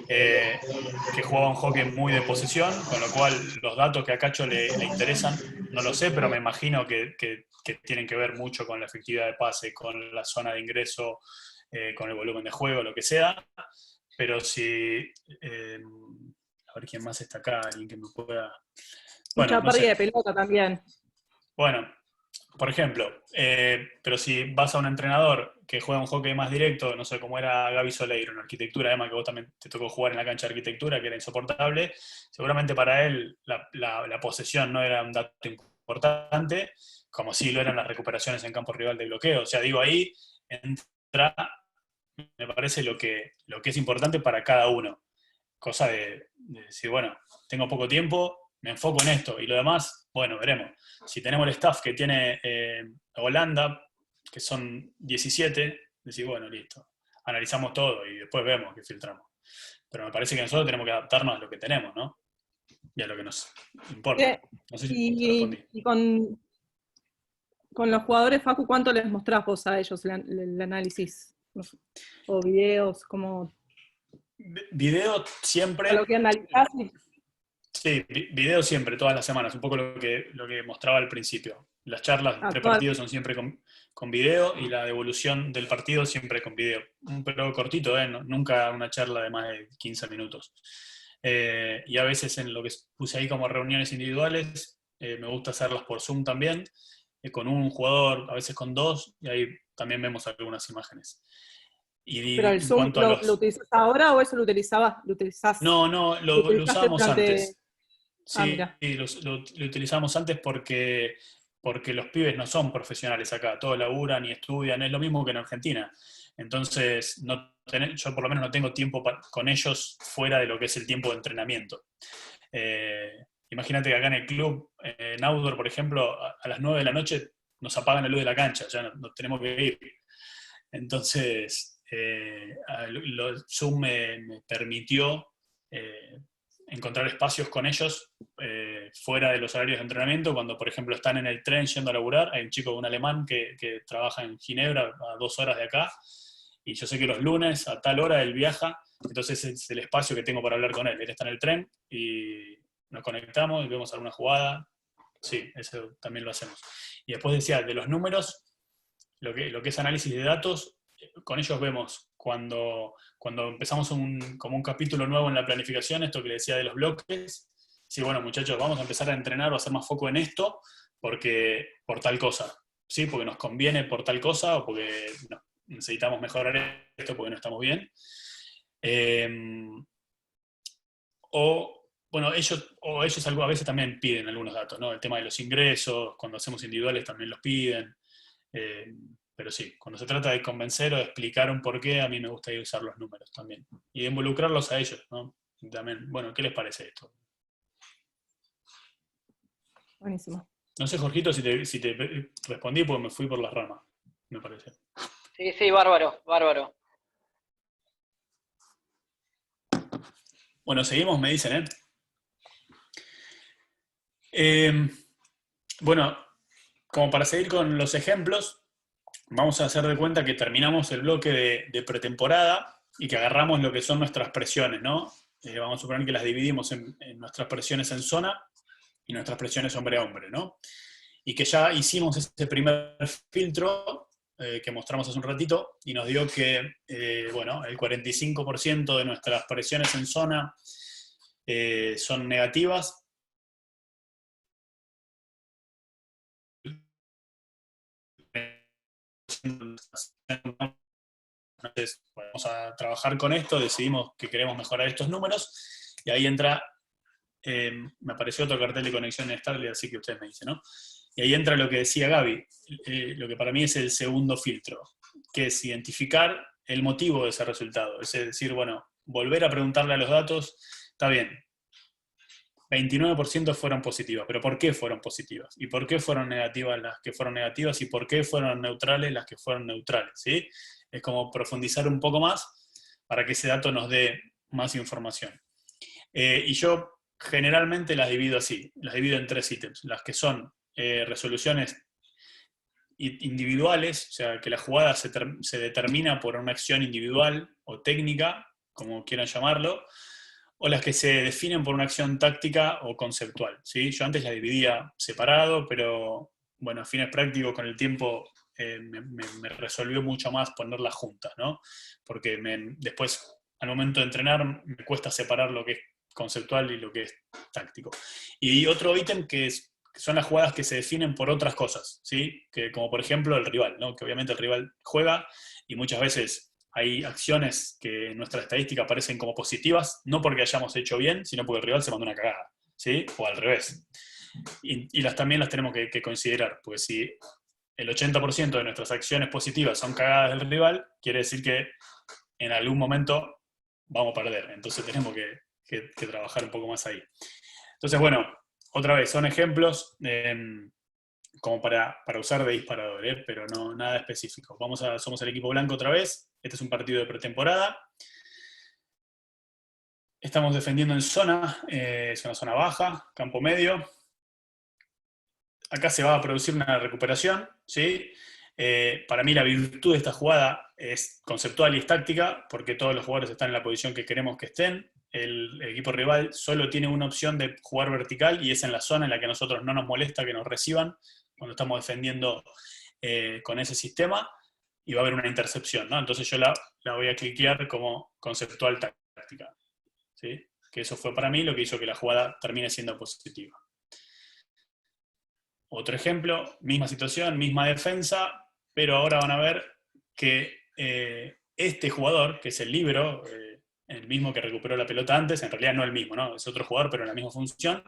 que jugaba un hockey muy de posesión, con lo cual los datos que a Cacho le interesan, no lo sé, pero me imagino que tienen que ver mucho con la efectividad de pase, con la zona de ingreso, con el volumen de juego, lo que sea. Pero si... a ver quién más está acá, alguien que me pueda... Mucha pérdida de pelota también. Bueno, por ejemplo, pero si vas a un entrenador que juega un hockey más directo, no sé, como era Gaby Soleiro en arquitectura, además que vos también te tocó jugar en la cancha de arquitectura, que era insoportable, seguramente para él la posesión no era un dato importante, como sí lo eran las recuperaciones en campo rival de bloqueo. O sea, digo, ahí entra, me parece, lo que es importante para cada uno. Cosa de decir, bueno, tengo poco tiempo, me enfoco en esto, y lo demás, bueno, veremos. Si tenemos el staff que tiene Holanda, que son 17, decir, bueno, listo, analizamos todo y después vemos que filtramos. Pero me parece que nosotros tenemos que adaptarnos a lo que tenemos, ¿no? Y a lo que nos importa. No sé si te respondí. Y con los jugadores, Facu, ¿cuánto les mostrás vos a ellos el análisis? No sé, o videos, como... Video siempre. A lo que analizás. Sí, video siempre, todas las semanas, un poco lo que mostraba al principio. Las charlas entre partidos son siempre con video, y la devolución del partido siempre con video. Un periodo cortito, nunca una charla de más de 15 minutos. Y a veces en lo que puse ahí como reuniones individuales, me gusta hacerlas por Zoom también, con un jugador, a veces con 2, y ahí también vemos algunas imágenes. ¿Pero el Zoom lo utilizas ahora o eso lo utilizás? No, lo usábamos antes. Sí, mira. lo utilizamos antes porque los pibes no son profesionales acá, todos laburan y estudian, es lo mismo que en Argentina. Entonces, yo por lo menos no tengo tiempo con ellos fuera de lo que es el tiempo de entrenamiento. Imagínate que acá en el club, en Outdoor, por ejemplo, a las 9 de la noche nos apagan la luz de la cancha, ya nos tenemos que ir. Entonces, Zoom me permitió encontrar espacios con ellos fuera de los horarios de entrenamiento, cuando por ejemplo están en el tren yendo a laburar. Hay un chico, un alemán que trabaja en Ginebra, a 2 horas de acá, y yo sé que los lunes a tal hora él viaja, entonces es el espacio que tengo para hablar con él. Él está en el tren y nos conectamos y vemos alguna jugada. Sí, eso también lo hacemos. Y después decía, de los números, lo que es análisis de datos, con ellos vemos cuando empezamos como un capítulo nuevo en la planificación, esto que le decía de los bloques. Sí, bueno, muchachos, vamos a empezar a entrenar o a hacer más foco en esto por tal cosa, ¿sí? Porque nos conviene por tal cosa o porque necesitamos mejorar esto porque no estamos bien. Bueno, ellos a veces también piden algunos datos, ¿no? El tema de los ingresos, cuando hacemos individuales también los piden. Pero sí, cuando se trata de convencer o de explicar un porqué, a mí me gusta usar los números también. Y de involucrarlos a ellos, ¿no? También, bueno, ¿qué les parece esto? Buenísimo. No sé, Jorgito, si te respondí porque me fui por las ramas, me parece. Sí, bárbaro, bárbaro. Bueno, seguimos, me dicen, bueno, como para seguir con los ejemplos, vamos a hacer de cuenta que terminamos el bloque de pretemporada y que agarramos lo que son nuestras presiones, ¿no? Vamos a suponer que las dividimos en nuestras presiones en zona y nuestras presiones hombre a hombre, ¿no? Y que ya hicimos ese primer filtro que mostramos hace un ratito y nos dio que, bueno, el 45% de nuestras presiones en zona son negativas. Entonces, vamos a trabajar con esto, decidimos que queremos mejorar estos números, y ahí entra, me apareció otro cartel de conexión en Starly, así que ustedes me dicen, ¿no? Y ahí entra lo que decía Gaby, lo que para mí es el segundo filtro, que es identificar el motivo de ese resultado. Es decir, bueno, volver a preguntarle a los datos, está bien, 29% fueron positivas, pero ¿por qué fueron positivas? ¿Y por qué fueron negativas las que fueron negativas? ¿Y por qué fueron neutrales las que fueron neutrales? ¿Sí? Es como profundizar un poco más para que ese dato nos dé más información. Y yo generalmente las divido así, las divido en 3 ítems. Las que son resoluciones individuales, o sea, que la jugada se determina por una acción individual o técnica, como quieran llamarlo, o las que se definen por una acción táctica o conceptual, ¿sí? Yo antes las dividía separado, pero bueno, a fines prácticos con el tiempo me resolvió mucho más ponerlas juntas, ¿no? Porque después, al momento de entrenar, me cuesta separar lo que es conceptual y lo que es táctico. Y otro ítem que son las jugadas que se definen por otras cosas, ¿sí? Que, como por ejemplo el rival, ¿no? Que obviamente el rival juega y muchas veces hay acciones que en nuestra estadística aparecen como positivas, no porque hayamos hecho bien, sino porque el rival se mandó una cagada, ¿sí? O al revés. Y también las tenemos que considerar, porque si el 80% de nuestras acciones positivas son cagadas del rival, quiere decir que en algún momento vamos a perder. Entonces tenemos que trabajar un poco más ahí. Entonces, bueno, otra vez, son ejemplos como para usar de disparador, pero no nada específico. Somos el equipo blanco otra vez. Este es un partido de pretemporada. Estamos defendiendo en zona, es una zona baja, campo medio. Acá se va a producir una recuperación, ¿sí? Para mí la virtud de esta jugada es conceptual y es táctica, porque todos los jugadores están en la posición que queremos que estén. El equipo rival solo tiene una opción de jugar vertical y es en la zona en la que a nosotros no nos molesta que nos reciban cuando estamos defendiendo con ese sistema, y va a haber una intercepción, ¿no? Entonces yo la voy a cliquear como conceptual táctica, ¿sí? Que eso fue para mí lo que hizo que la jugada termine siendo positiva. Otro ejemplo, misma situación, misma defensa, pero ahora van a ver que este jugador, que es el líbero, el mismo que recuperó la pelota antes, en realidad no el mismo, ¿no? Es otro jugador, pero en la misma función,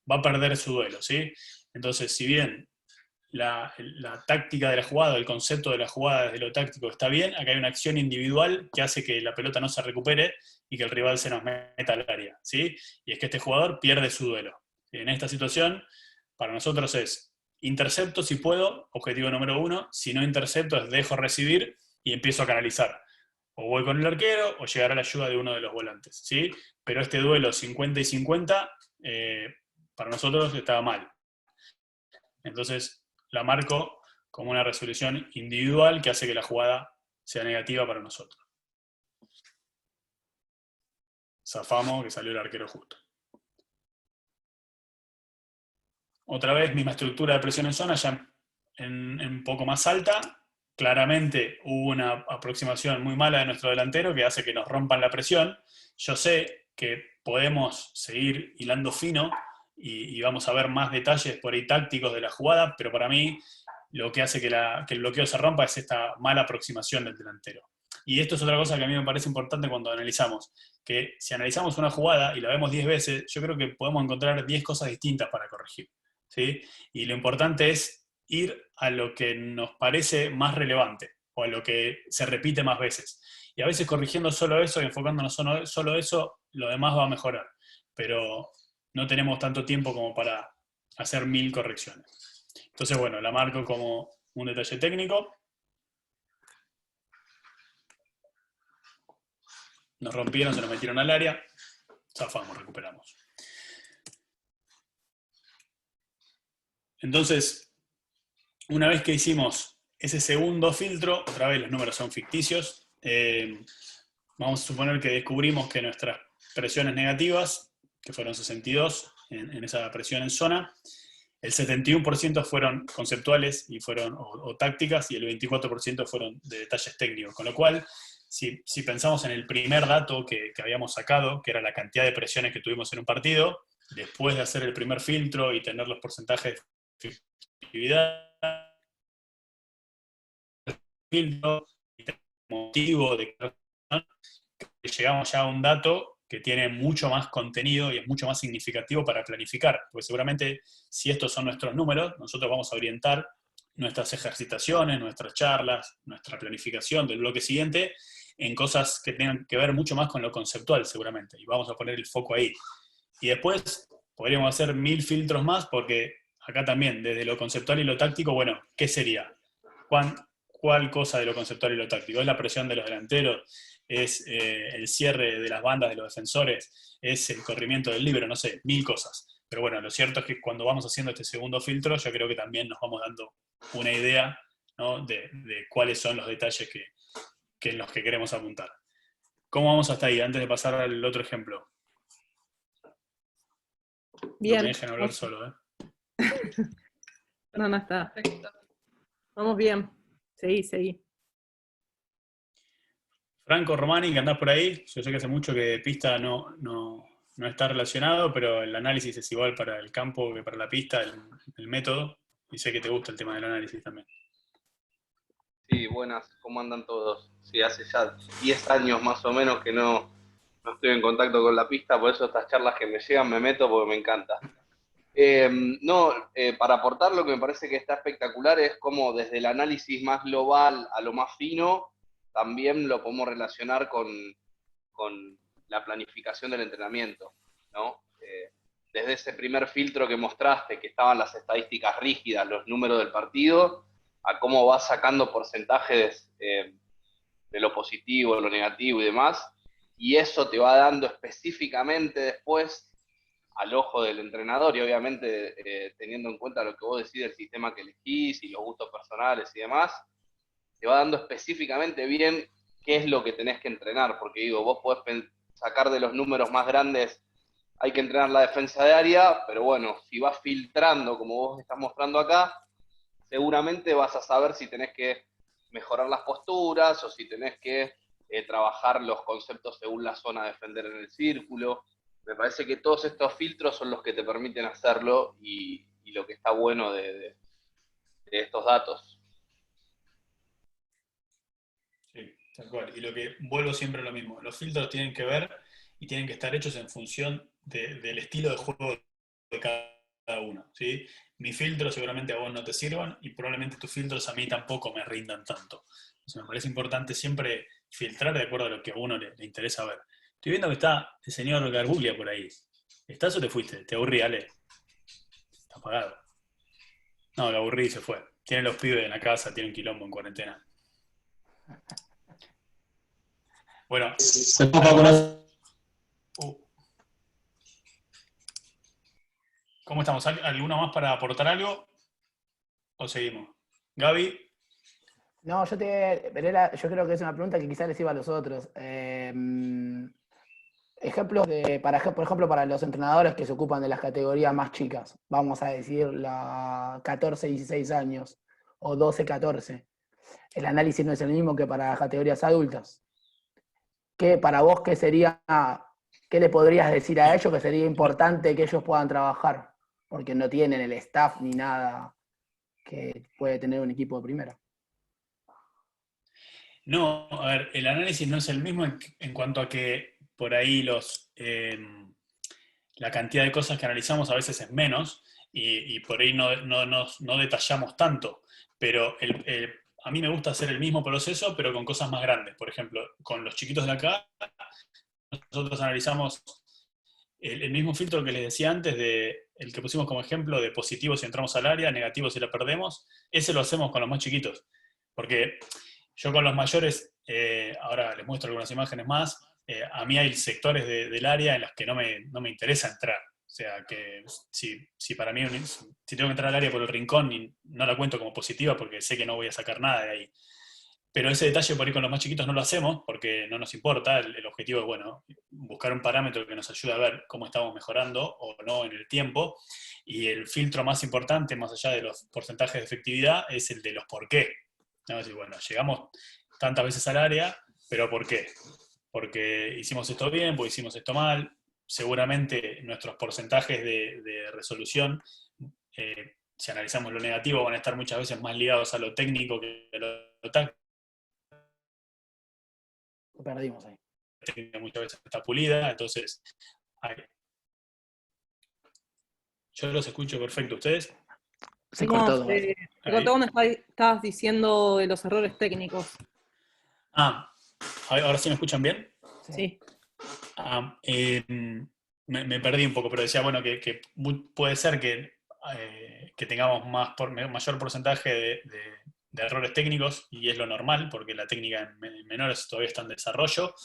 va a perder su duelo, ¿sí? Entonces, si bien la táctica de la jugada, el concepto de la jugada desde lo táctico está bien, acá hay una acción individual que hace que la pelota no se recupere y que el rival se nos meta al área, ¿sí? Y es que este jugador pierde su duelo. En esta situación, para nosotros es intercepto si puedo, objetivo número 1, si no intercepto es dejo recibir y empiezo a canalizar. O voy con el arquero o llegará la ayuda de uno de los volantes, ¿sí? Pero este duelo 50 y 50, para nosotros estaba mal. Entonces, la marco como una resolución individual que hace que la jugada sea negativa para nosotros. Zafamos que salió el arquero justo. Otra vez, misma estructura de presión en zona, ya un poco más alta. Claramente hubo una aproximación muy mala de nuestro delantero que hace que nos rompan la presión. Yo sé que podemos seguir hilando fino y vamos a ver más detalles por ahí tácticos de la jugada, pero para mí lo que hace que el bloqueo se rompa es esta mala aproximación del delantero. Y esto es otra cosa que a mí me parece importante cuando analizamos, que si analizamos una jugada y la vemos 10 veces, yo creo que podemos encontrar 10 cosas distintas para corregir, ¿sí? Y lo importante es ir a lo que nos parece más relevante, o a lo que se repite más veces. Y a veces corrigiendo solo eso y enfocándonos solo eso, lo demás va a mejorar. Pero no tenemos tanto tiempo como para hacer 1000 correcciones. Entonces, bueno, la marco como un detalle técnico. Nos rompieron, se nos metieron al área. Zafamos, recuperamos. Entonces, una vez que hicimos ese segundo filtro, otra vez los números son ficticios, vamos a suponer que descubrimos que nuestras presiones negativas, que fueron 62 en esa presión en zona, el 71% fueron conceptuales y fueron o tácticas, y el 24% fueron de detalles técnicos. Con lo cual, si pensamos en el primer dato que habíamos sacado, que era la cantidad de presiones que tuvimos en un partido, después de hacer el primer filtro y tener los porcentajes de efectividad, filtro y motivo de llegamos ya a un dato que tiene mucho más contenido y es mucho más significativo para planificar, porque seguramente si estos son nuestros números, nosotros vamos a orientar nuestras ejercitaciones, nuestras charlas, nuestra planificación del bloque siguiente en cosas que tengan que ver mucho más con lo conceptual seguramente, y vamos a poner el foco ahí. Y después podríamos hacer 1000 filtros más, porque acá también, desde lo conceptual y lo táctico, bueno, ¿qué sería? ¿Cuál cosa de lo conceptual y lo táctico? ¿Es la presión de los delanteros? ¿Es el cierre de las bandas de los defensores? ¿Es el corrimiento del líbero? No sé, 1000 cosas. Pero bueno, lo cierto es que cuando vamos haciendo este segundo filtro, yo creo que también nos vamos dando una idea, ¿no?, de cuáles son los detalles en los que queremos apuntar. ¿Cómo vamos hasta ahí? Antes de pasar al otro ejemplo. Bien. No me dejen hablar solo, ¿eh? No está. Perfecto. Vamos bien. Seguí. Franco Romani, que andás por ahí, yo sé que hace mucho que pista no está relacionado, pero el análisis es igual para el campo que para la pista, el método, y sé que te gusta el tema del análisis también. Sí, buenas, ¿cómo andan todos? Sí, hace ya 10 años más o menos que no estoy en contacto con la pista, por eso estas charlas que me llegan me meto porque me encanta. Para aportar lo que me parece que está espectacular es cómo desde el análisis más global a lo más fino, también lo podemos relacionar con la planificación del entrenamiento, ¿no? Desde ese primer filtro que mostraste, que estaban las estadísticas rígidas, los números del partido, a cómo vas sacando porcentajes de lo positivo, de lo negativo y demás, y eso te va dando específicamente después al ojo del entrenador, y obviamente teniendo en cuenta lo que vos decís del sistema que elegís y los gustos personales y demás, te va dando específicamente bien qué es lo que tenés que entrenar, porque digo, vos podés sacar de los números más grandes, hay que entrenar la defensa de área, pero bueno, si vas filtrando como vos estás mostrando acá, seguramente vas a saber si tenés que mejorar las posturas o si tenés que trabajar los conceptos según la zona a defender en el círculo. Me parece que todos estos filtros son los que te permiten hacerlo y lo que está bueno de estos datos. Sí. Tal cual. Y lo que vuelvo siempre a lo mismo. Los filtros tienen que ver y tienen que estar hechos en función del estilo de juego de cada uno, ¿sí? Mis filtros seguramente a vos no te sirvan y probablemente tus filtros a mí tampoco me rindan tanto. Entonces me parece importante siempre filtrar de acuerdo a lo que a uno le interesa ver. Estoy viendo que está el señor Garbuglia por ahí. ¿Estás o te fuiste? ¿Te aburrí, Ale? Está apagado. No, lo aburrí y se fue. Tienen los pibes en la casa, tienen quilombo en cuarentena. Bueno, Se fue con ¿cómo estamos? ¿Alguno más para aportar algo? ¿O seguimos? Gaby. No, yo creo que es una pregunta que quizás les iba a los otros. Ejemplos por ejemplo, para los entrenadores que se ocupan de las categorías más chicas, vamos a decir la 14, 16 años o 12, 14. El análisis no es el mismo que para las categorías adultas. Para vos, qué le podrías decir a ellos que sería importante que ellos puedan trabajar? Porque no tienen el staff ni nada que puede tener un equipo de primera. No, a ver, el análisis no es el mismo en cuanto a que por ahí la cantidad de cosas que analizamos a veces es menos y por ahí no detallamos tanto, pero a mí me gusta hacer el mismo proceso pero con cosas más grandes. Por ejemplo, con los chiquitos de acá, nosotros analizamos el mismo filtro que les decía antes, el que pusimos como ejemplo de positivo si entramos al área, negativo si la perdemos, ese lo hacemos con los más chiquitos, porque yo con los mayores, ahora les muestro algunas imágenes más, a mí hay sectores del área en los que no me interesa entrar. O sea, que si para mí, si tengo que entrar al área por el rincón, no la cuento como positiva porque sé que no voy a sacar nada de ahí. Pero ese detalle por ahí con los más chiquitos no lo hacemos porque no nos importa. El objetivo es, bueno, buscar un parámetro que nos ayude a ver cómo estamos mejorando o no en el tiempo. Y el filtro más importante, más allá de los porcentajes de efectividad, es el de los por qué. ¿No? Es decir, bueno, llegamos tantas veces al área, pero ¿por qué? Porque hicimos esto bien, porque hicimos esto mal. Seguramente nuestros porcentajes de resolución, si analizamos lo negativo, van a estar muchas veces más ligados a lo técnico que a lo táctico. Lo perdimos ahí. La técnica muchas veces está pulida, entonces yo los escucho perfecto. ¿Ustedes? Se cortó. Se cortó cuando estabas diciendo de los errores técnicos. ¿Ahora sí me escuchan bien? Sí. Me perdí un poco, pero decía, bueno, que puede ser que tengamos mayor porcentaje de errores técnicos, y es lo normal, porque la técnica en menores todavía está en desarrollo,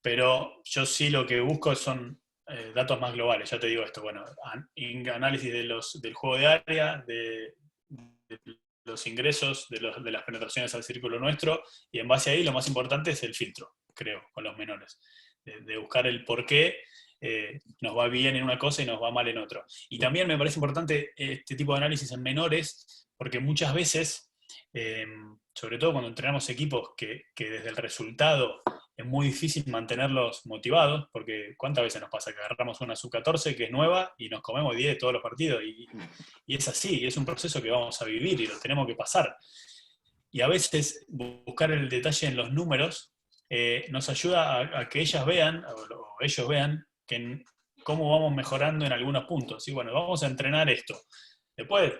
pero yo sí lo que busco son datos más globales. Ya te digo esto, bueno, análisis del juego de área, de los ingresos, de las penetraciones al círculo nuestro, y en base a ahí lo más importante es el filtro, creo, con los menores, de buscar el por qué nos va bien en una cosa y nos va mal en otro. Y también me parece importante este tipo de análisis en menores, porque muchas veces, sobre todo cuando entrenamos equipos que desde el resultado es muy difícil mantenerlos motivados, porque ¿cuántas veces nos pasa que agarramos una sub-14 que es nueva y nos comemos 10 todos los partidos? Y es así, es un proceso que vamos a vivir y lo tenemos que pasar. Y a veces buscar el detalle en los números nos ayuda a que ellas vean, o ellos vean, cómo vamos mejorando en algunos puntos. Y bueno, vamos a entrenar esto. Después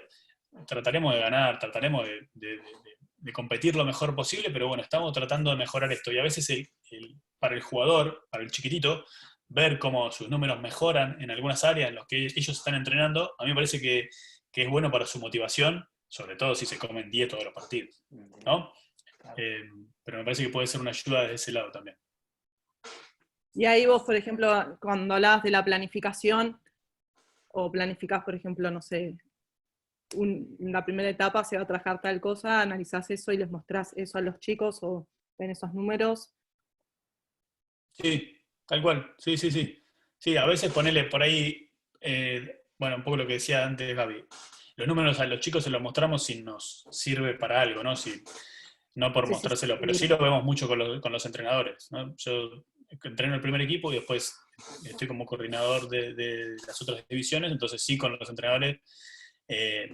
trataremos de ganar, trataremos de competir lo mejor posible, pero bueno, estamos tratando de mejorar esto. Y a veces para el jugador, para el chiquitito, ver cómo sus números mejoran en algunas áreas en las que ellos están entrenando, a mí me parece que es bueno para su motivación, sobre todo si se comen 10 todos los partidos, ¿no? Pero me parece que puede ser una ayuda desde ese lado también. Y ahí vos, por ejemplo, cuando hablabas de la planificación, o planificás, por ejemplo, no sé, en la primera etapa se va a trabajar tal cosa, analizás eso y les mostrás eso a los chicos, o ven esos números. Sí, tal cual, sí. Sí, a veces ponerle por ahí, bueno, un poco lo que decía antes Gaby, los números a los chicos se los mostramos si nos sirve para algo, ¿no? No por mostrárselo, pero sí lo vemos mucho con los entrenadores, ¿no? Yo entreno el primer equipo y después estoy como coordinador de las otras divisiones, entonces sí, con los entrenadores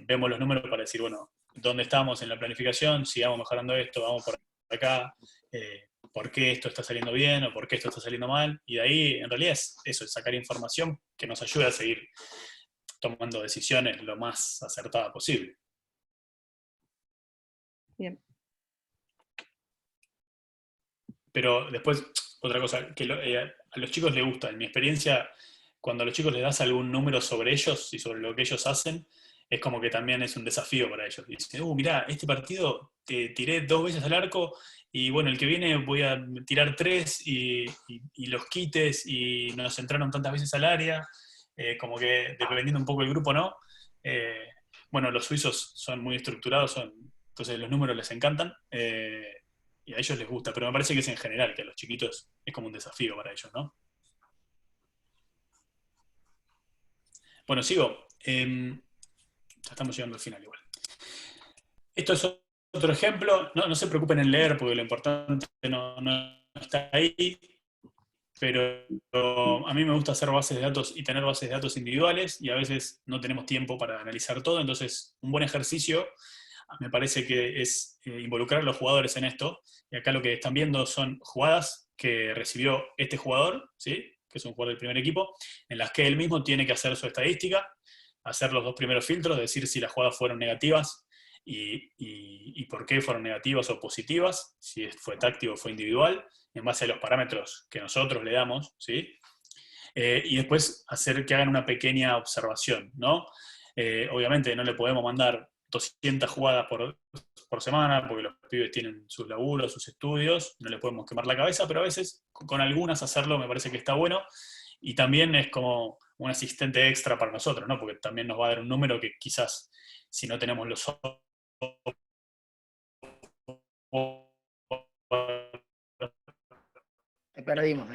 vemos los números para decir, bueno, ¿dónde estamos en la planificación? Sigamos mejorando esto, vamos por acá, por qué esto está saliendo bien o por qué esto está saliendo mal, y de ahí en realidad es eso, es sacar información que nos ayude a seguir tomando decisiones lo más acertada posible. Bien. Pero después, otra cosa, que a los chicos les gusta, en mi experiencia, cuando a los chicos les das algún número sobre ellos y sobre lo que ellos hacen, es como que también es un desafío para ellos. Dicen, mirá, este partido te tiré 2 veces al arco y bueno, el que viene voy a tirar 3 y los quites y nos entraron tantas veces al área, como que dependiendo un poco del grupo, ¿no? Bueno, los suizos son muy estructurados, entonces los números les encantan y a ellos les gusta, pero me parece que es en general, que a los chiquitos es como un desafío para ellos, ¿no? Bueno, sigo. Ya estamos llegando al final igual. Esto es otro ejemplo. No se preocupen en leer porque lo importante no está ahí. Pero a mí me gusta hacer bases de datos y tener bases de datos individuales y a veces no tenemos tiempo para analizar todo. Entonces, un buen ejercicio me parece que es involucrar a los jugadores en esto. Y acá lo que están viendo son jugadas que recibió este jugador, ¿sí? Que es un jugador del primer equipo, en las que él mismo tiene que hacer su estadística, hacer los 2 primeros filtros, decir si las jugadas fueron negativas y por qué fueron negativas o positivas, si fue táctico o fue individual, en base a los parámetros que nosotros le damos, ¿sí? Y después hacer que hagan una pequeña observación, ¿no? Obviamente no le podemos mandar 200 jugadas por semana, porque los pibes tienen sus laburos, sus estudios, no le podemos quemar la cabeza, pero a veces con algunas hacerlo me parece que está bueno, y también es como un asistente extra para nosotros, ¿no? Porque también nos va a dar un número que quizás si no tenemos los ojos Te perdimos.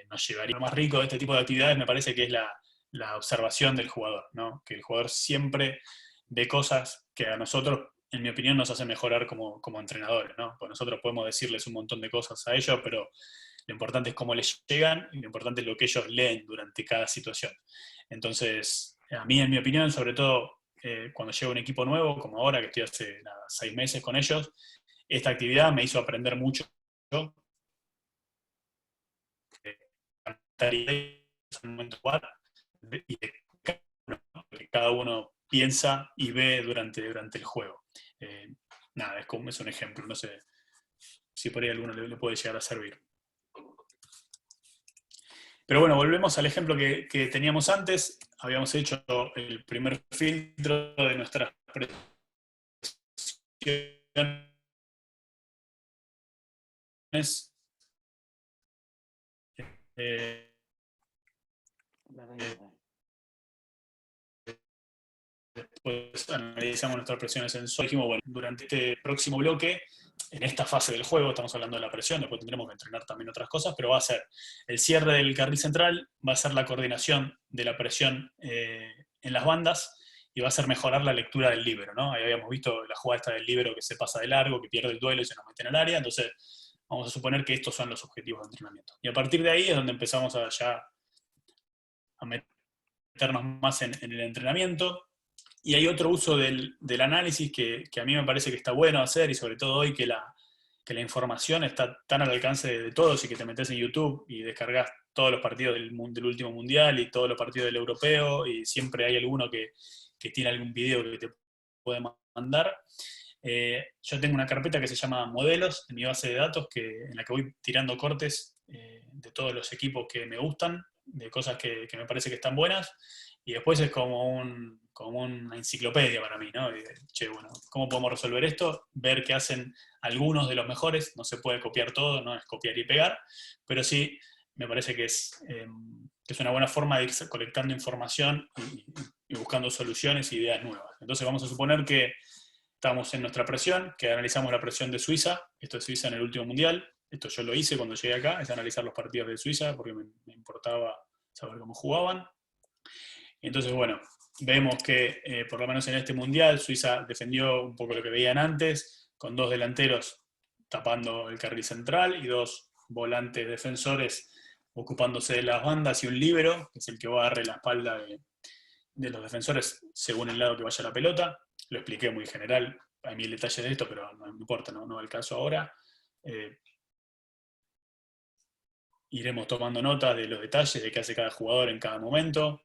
Nos llevaría. Lo más rico de este tipo de actividades me parece que es la observación del jugador, ¿no? Que el jugador siempre ve cosas que a nosotros, en mi opinión, nos hacen mejorar como entrenadores, ¿no? Pues nosotros podemos decirles un montón de cosas a ellos, pero lo importante es cómo les llegan y lo importante es lo que ellos leen durante cada situación. Entonces, a mí, en mi opinión, sobre todo cuando llega un equipo nuevo, como ahora que estoy hace 6 meses con ellos, esta actividad me hizo aprender mucho. Y que cada uno piensa y ve durante el juego. Nada, es un ejemplo, no sé si por ahí a alguno le puede llegar a servir. Pero bueno, volvemos al ejemplo que teníamos antes. Habíamos hecho el primer filtro de nuestras presiones. Después analizamos nuestras presiones en zona. Dijimos, bueno, durante este próximo bloque, en esta fase del juego, estamos hablando de la presión, después tendremos que entrenar también otras cosas, pero va a ser el cierre del carril central, va a ser la coordinación de la presión en las bandas, y va a ser mejorar la lectura del líbero, ¿no? Ahí habíamos visto la jugada esta del líbero que se pasa de largo, que pierde el duelo y se nos mete en el área, entonces vamos a suponer que estos son los objetivos de entrenamiento. Y a partir de ahí es donde empezamos a meternos más en el entrenamiento. Y hay otro uso del análisis que a mí me parece que está bueno hacer, y sobre todo hoy que la información está tan al alcance de todos y que te metes en YouTube y descargas todos los partidos del último mundial y todos los partidos del europeo, y siempre hay alguno que tiene algún video que te puede mandar. Yo tengo una carpeta que se llama modelos en mi base de datos, en la que voy tirando cortes de todos los equipos que me gustan, de cosas que me parece que están buenas, y después es como una enciclopedia para mí, ¿no? Che, bueno, ¿cómo podemos resolver esto? Ver qué hacen algunos de los mejores, no se puede copiar todo, no es copiar y pegar, pero sí me parece que es una buena forma de ir colectando información y buscando soluciones e ideas nuevas. Entonces vamos a suponer que estamos en nuestra presión, que analizamos la presión de Suiza, esto es Suiza en el último mundial, esto yo lo hice cuando llegué acá, es analizar los partidos de Suiza, porque me importaba saber cómo jugaban. Entonces, bueno, vemos que por lo menos en este mundial Suiza defendió un poco lo que veían antes, con 2 delanteros tapando el carril central y 2 volantes defensores ocupándose de las bandas, y un líbero, que es el que va a darle la espalda de los defensores según el lado que vaya la pelota. Lo expliqué muy general, hay 1000 detalles de esto, pero no importa, no va al caso ahora. iremos tomando nota de los detalles de qué hace cada jugador en cada momento,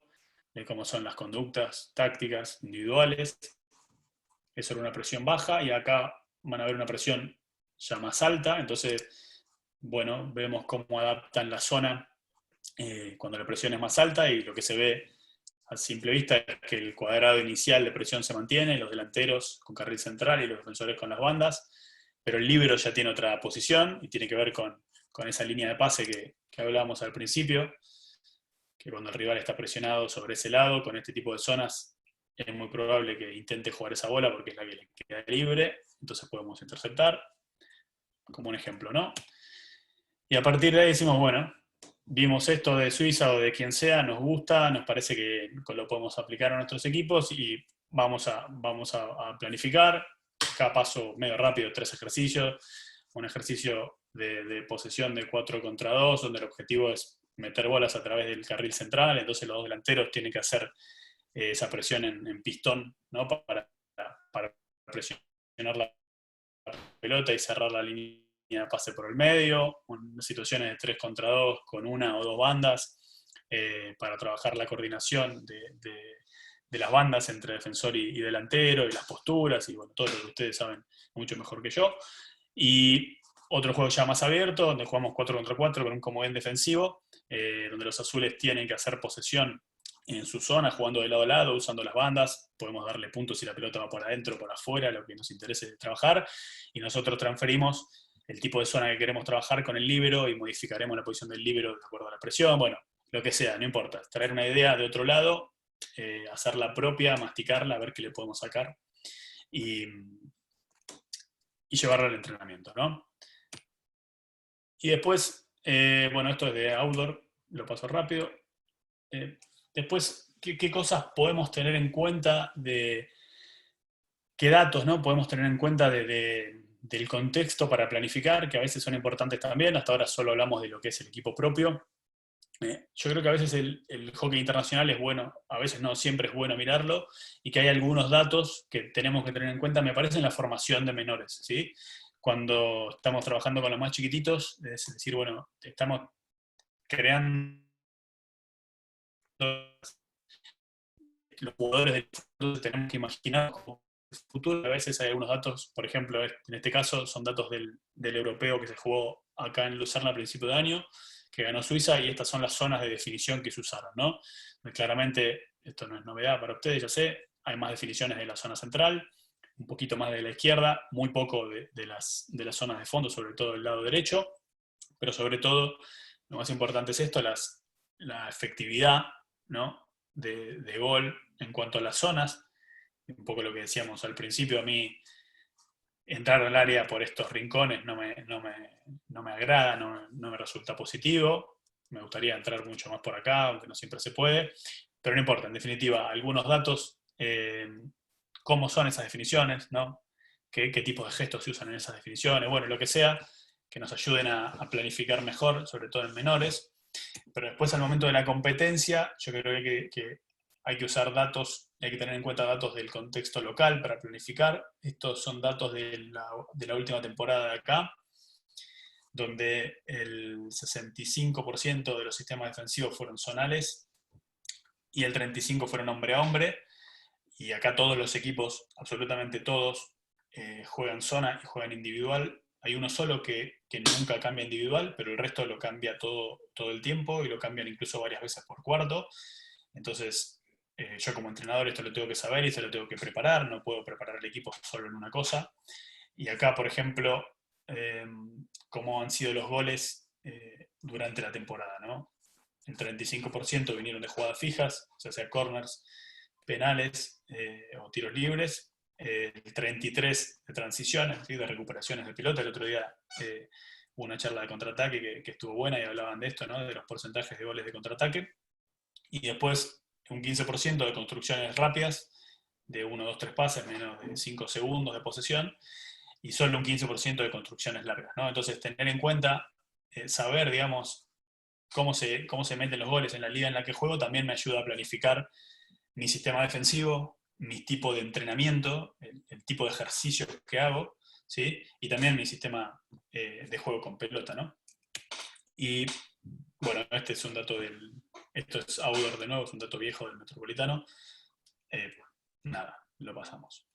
de cómo son las conductas tácticas individuales. Es sobre una presión baja, y acá van a ver una presión ya más alta. Entonces, bueno, vemos cómo adaptan la zona cuando la presión es más alta, y lo que se ve a simple vista es que el cuadrado inicial de presión se mantiene, los delanteros con carril central y los defensores con las bandas, pero el líbero ya tiene otra posición y tiene que ver con esa línea de pase que hablábamos al principio, que cuando el rival está presionado sobre ese lado, con este tipo de zonas, es muy probable que intente jugar esa bola porque es la que le queda libre, entonces podemos interceptar, como un ejemplo, ¿no? Y a partir de ahí decimos, bueno, vimos esto de Suiza o de quien sea, nos gusta, nos parece que lo podemos aplicar a nuestros equipos y vamos a planificar. Cada paso medio rápido, 3 ejercicios, un ejercicio de posesión de 4 contra 2, donde el objetivo es meter bolas a través del carril central, entonces los dos delanteros tienen que hacer esa presión en pistón, ¿no? para presionar la pelota y cerrar la línea de pase por el medio, situaciones de 3 contra 2 con 1 o 2 bandas, para trabajar la coordinación de las bandas entre defensor y delantero, y las posturas, y bueno, todo lo que ustedes saben mucho mejor que yo. Y otro juego ya más abierto, donde jugamos 4 contra 4 con un comodín defensivo, donde los azules tienen que hacer posesión en su zona, jugando de lado a lado, usando las bandas. Podemos darle puntos si la pelota va por adentro o por afuera, lo que nos interese trabajar, y nosotros transferimos el tipo de zona que queremos trabajar con el líbero y modificaremos la posición del líbero de acuerdo a la presión. Bueno, lo que sea, no importa. Traer una idea de otro lado, hacerla propia, masticarla, a ver qué le podemos sacar y llevarla al entrenamiento, ¿no? Y después, bueno, esto es de outdoor, lo paso rápido. Después, ¿qué cosas podemos tener en cuenta qué datos, ¿no? Podemos tener en cuenta del contexto para planificar, que a veces son importantes también? Hasta ahora solo hablamos de lo que es el equipo propio. Yo creo que a veces el hockey internacional es bueno, a veces no, siempre es bueno mirarlo, y que hay algunos datos que tenemos que tener en cuenta, me parece, en la formación de menores, ¿sí? Cuando estamos trabajando con los más chiquititos, es decir, bueno, estamos creando los jugadores del futuro, tenemos que imaginar como el futuro. A veces hay algunos datos, por ejemplo, en este caso son datos del europeo que se jugó acá en Lucerna a principio de año, que ganó Suiza, y estas son las zonas de definición que se usaron, ¿no? Claramente, esto no es novedad para ustedes, ya sé, hay más definiciones de la zona central, un poquito más de la izquierda, muy poco de las zonas de fondo, sobre todo del lado derecho, pero sobre todo, lo más importante es esto, la efectividad, ¿no? de gol en cuanto a las zonas. Un poco lo que decíamos al principio, a mí entrar al área por estos rincones no me agrada, no me resulta positivo. Me gustaría entrar mucho más por acá, aunque no siempre se puede, pero no importa. En definitiva, algunos datos, cómo son esas definiciones, ¿no? ¿Qué tipos de gestos se usan en esas definiciones? Bueno, lo que sea, que nos ayuden a planificar mejor, sobre todo en menores. Pero después, al momento de la competencia, yo creo que hay que usar datos, hay que tener en cuenta datos del contexto local para planificar. Estos son datos de la última temporada de acá, donde el 65% de los sistemas defensivos fueron zonales y el 35% fueron hombre a hombre. Y acá todos los equipos, absolutamente todos, juegan zona y juegan individual. Hay uno solo que nunca cambia individual, pero el resto lo cambia todo el tiempo, y lo cambian incluso varias veces por cuarto. Entonces, yo como entrenador esto lo tengo que saber y se lo tengo que preparar, no puedo preparar al equipo solo en una cosa. Y acá, por ejemplo, cómo han sido los goles durante la temporada, ¿no? El 35% vinieron de jugadas fijas, o sea corners, penales o tiros libres. El 33% de transiciones, ¿sí? De recuperaciones de pelota. El otro día hubo una charla de contraataque que estuvo buena y hablaban de esto, ¿no? De los porcentajes de goles de contraataque. Y después un 15% de construcciones rápidas, de 1, 2, 3 pases, menos de 5 segundos de posesión, y solo un 15% de construcciones largas, ¿no? Entonces, tener en cuenta, saber, digamos, cómo se meten los goles en la liga en la que juego, también me ayuda a planificar mi sistema defensivo, mi tipo de entrenamiento, el tipo de ejercicios que hago, ¿sí? Y también mi sistema de juego con pelota, ¿no? Y bueno, este es un dato esto es outdoor de nuevo, es un dato viejo del Metropolitano. Nada, lo pasamos.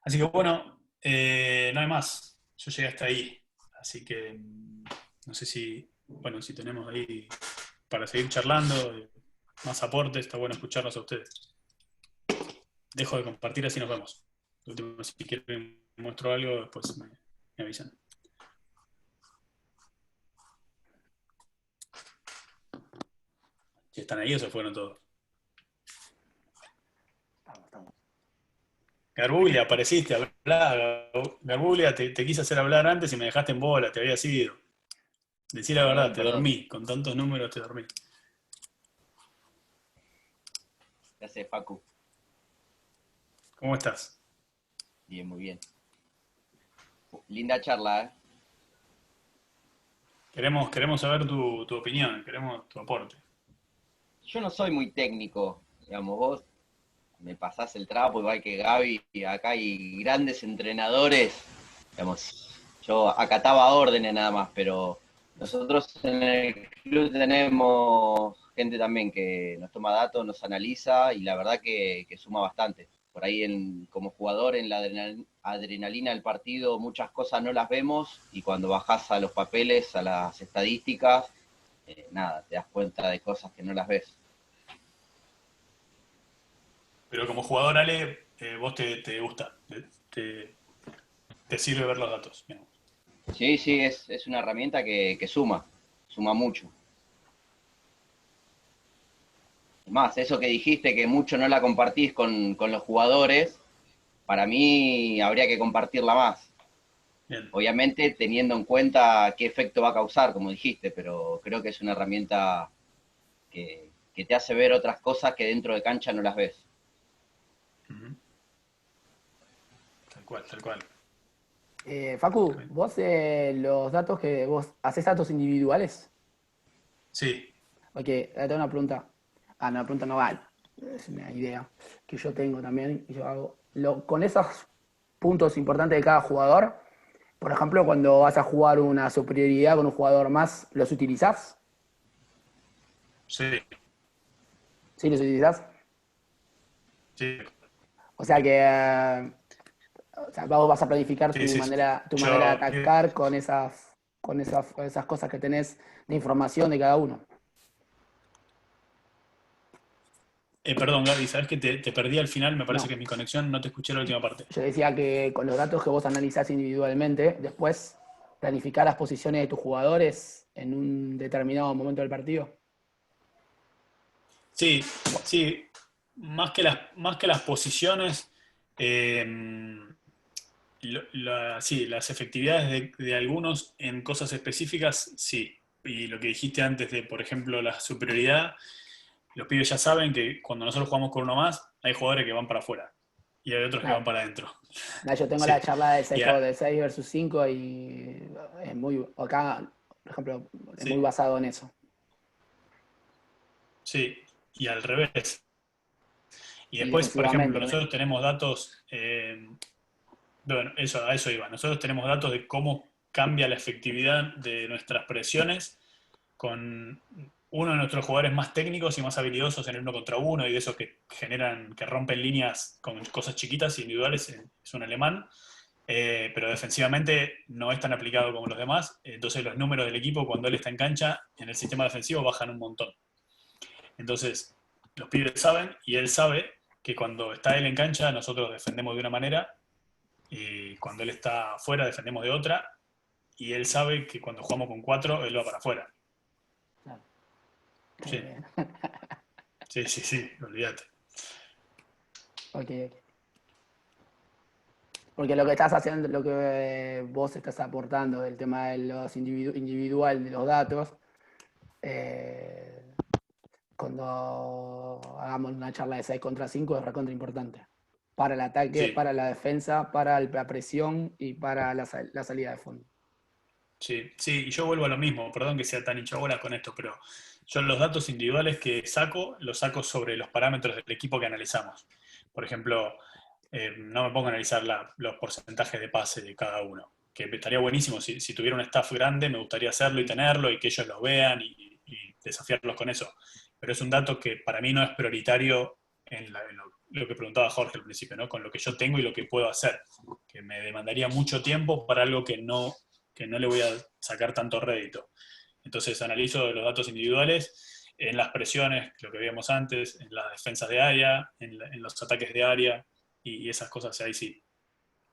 Así que bueno, no hay más. Yo llegué hasta ahí. Así que no sé si tenemos ahí para seguir charlando, más aportes, está bueno escucharlos a ustedes. Dejo de compartir, así nos vemos. De último, si quieren muestro algo, después me avisan. Si están ahí o se fueron todos. Estamos. Garbuglia, apareciste, hablá. Garbuglia, te quise hacer hablar antes y me dejaste en bola, te había ido. Decí la verdad, te dormí, con tantos números te dormí. Gracias, Facu. ¿Cómo estás? Bien, muy bien. Linda charla, ¿eh? Queremos saber tu opinión, queremos tu aporte. Yo no soy muy técnico, digamos, vos me pasás el trapo igual que Gaby, y acá hay grandes entrenadores, digamos, yo acataba órdenes nada más, pero nosotros en el club tenemos gente también que nos toma datos, nos analiza y la verdad que suma bastante. Por ahí como jugador en la adrenalina del partido muchas cosas no las vemos y cuando bajás a los papeles, a las estadísticas, nada, te das cuenta de cosas que no las ves. Pero como jugador, Ale, vos te gusta, te sirve ver los datos. Digamos. Sí, es una herramienta que suma mucho. Más, eso que dijiste que mucho no la compartís con los jugadores, para mí habría que compartirla más. Bien. Obviamente teniendo en cuenta qué efecto va a causar, como dijiste, pero creo que es una herramienta que te hace ver otras cosas que dentro de cancha no las ves. Uh-huh. Tal cual. Facu, vos los datos que vos haces datos individuales. Sí. Ok, tengo una pregunta. Una pregunta no vale. Es una idea que yo tengo también y yo hago. Con esos puntos importantes de cada jugador, por ejemplo, cuando vas a jugar una superioridad con un jugador más, ¿los utilizás? Sí. ¿Sí los utilizás? Sí. O sea que vos vas a planificar tu manera de atacar con esas cosas que tenés de información de cada uno. Perdón, Gaby, ¿sabes que te perdí al final? Me parece que mi conexión no te escuché la última parte. Yo decía que con los datos que vos analizás individualmente, después planificar las posiciones de tus jugadores en un determinado momento del partido. Sí. Más que las posiciones, las efectividades de algunos en cosas específicas, sí. Y lo que dijiste antes de, por ejemplo, la superioridad, los pibes ya saben que cuando nosotros jugamos con uno más, hay jugadores que van para afuera y hay otros que van para adentro. Yo tengo la charla de 6 versus 5 y es muy, acá, por ejemplo, es muy basado en eso. Sí, y al revés. Y después, por ejemplo, nosotros tenemos datos, bueno, a eso iba. Nosotros tenemos datos de cómo cambia la efectividad de nuestras presiones con uno de nuestros jugadores más técnicos y más habilidosos en el 1 contra 1 y de esos que rompen líneas con cosas chiquitas e individuales, es un alemán, pero defensivamente no es tan aplicado como los demás, entonces los números del equipo cuando él está en cancha, en el sistema defensivo bajan un montón. Entonces, los pibes saben y él sabe que cuando está él en cancha nosotros defendemos de una manera y cuando él está afuera defendemos de otra y él sabe que cuando jugamos con 4 él va para afuera. Sí, olvídate. Ok. Porque lo que estás haciendo, lo que vos estás aportando del tema de los individual de los datos, cuando hagamos una charla de 6 contra 5 es recontra importante. Para el ataque, para la defensa, para la presión y para la salida de fondo. Sí, y yo vuelvo a lo mismo, perdón que sea tan hinchabolas con esto, pero yo los datos individuales que los saco sobre los parámetros del equipo que analizamos. Por ejemplo, no me pongo a analizar los porcentajes de pase de cada uno, que estaría buenísimo, si tuviera un staff grande me gustaría hacerlo y tenerlo y que ellos lo vean y desafiarlos con eso, pero es un dato que para mí no es prioritario en lo que preguntaba Jorge al principio, ¿no? Con lo que yo tengo y lo que puedo hacer, que me demandaría mucho tiempo para algo que no le voy a sacar tanto rédito. Entonces analizo los datos individuales en las presiones, lo que veíamos antes, en las defensas de área, en los ataques de área, y esas cosas ahí sí.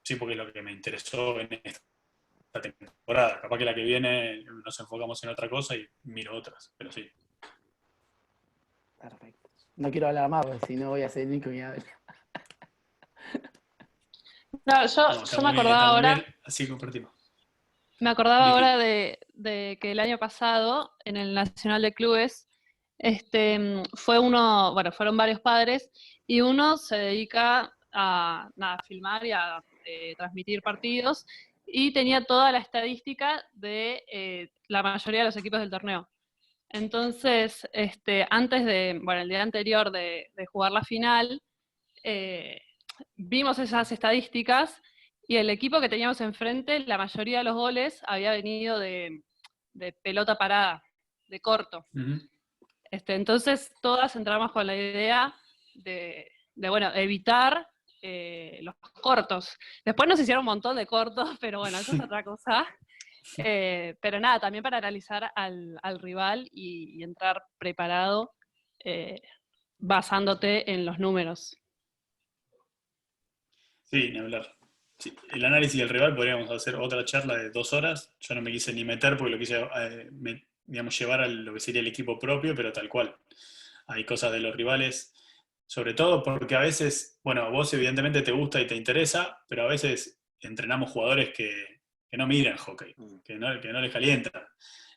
Sí, porque es lo que me interesó en esta temporada. Capaz que la que viene nos enfocamos en otra cosa y miro otras, pero sí. Perfecto. No quiero hablar más, porque si no voy a ser el único que hable. No, yo No, está me muy bien, acordaba está muy ahora. bien, así compartimos. Me acordaba Vicky. ahora de que el año pasado, en el Nacional de Clubes, fueron varios padres, y uno se dedica a filmar y a transmitir partidos, y tenía toda la estadística de la mayoría de los equipos del torneo. Entonces, antes el día anterior de jugar la final, vimos esas estadísticas, y el equipo que teníamos enfrente, la mayoría de los goles había venido de pelota parada, de corto. Uh-huh. Entonces todas entramos con la idea de evitar los cortos. Después nos hicieron un montón de cortos, pero bueno, eso es otra cosa. Pero nada, también para analizar al rival y entrar preparado, basándote en los números. Sí, ni hablar. Sí, el análisis del rival podríamos hacer otra charla de 2 horas. Yo no me quise ni meter porque lo quise llevar a lo que sería el equipo propio, pero tal cual. Hay cosas de los rivales, sobre todo porque a veces, bueno, a vos evidentemente te gusta y te interesa, pero a veces entrenamos jugadores que no miran hockey, que no les calientan.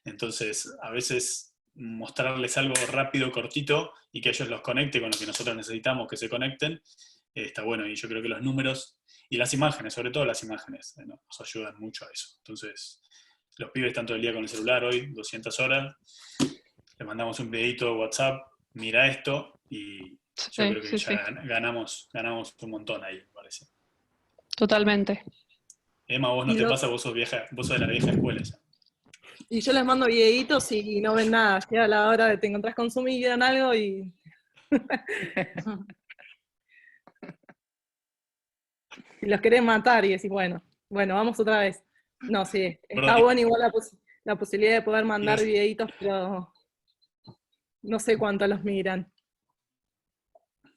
Entonces, a veces mostrarles algo rápido, cortito, y que ellos los conecte con lo que nosotros necesitamos que se conecten, está bueno. Y yo creo que los números y las imágenes, sobre todo las imágenes, nos ayudan mucho a eso. Entonces, los pibes están todo el día con el celular hoy, 200 horas, le mandamos un videito de WhatsApp, mira esto, y yo creo que ya ganamos un montón ahí, me parece. Totalmente. Emma, vos no te pasa, vos sos de la vieja escuela ya. Y yo les mando videitos y no ven nada. Llega la hora de te encontrás con Zoom y miran algo y... y los querés matar y decís, bueno, vamos otra vez. No, sí, está bueno igual la posibilidad de poder mandar videitos, pero no sé cuántos los miran.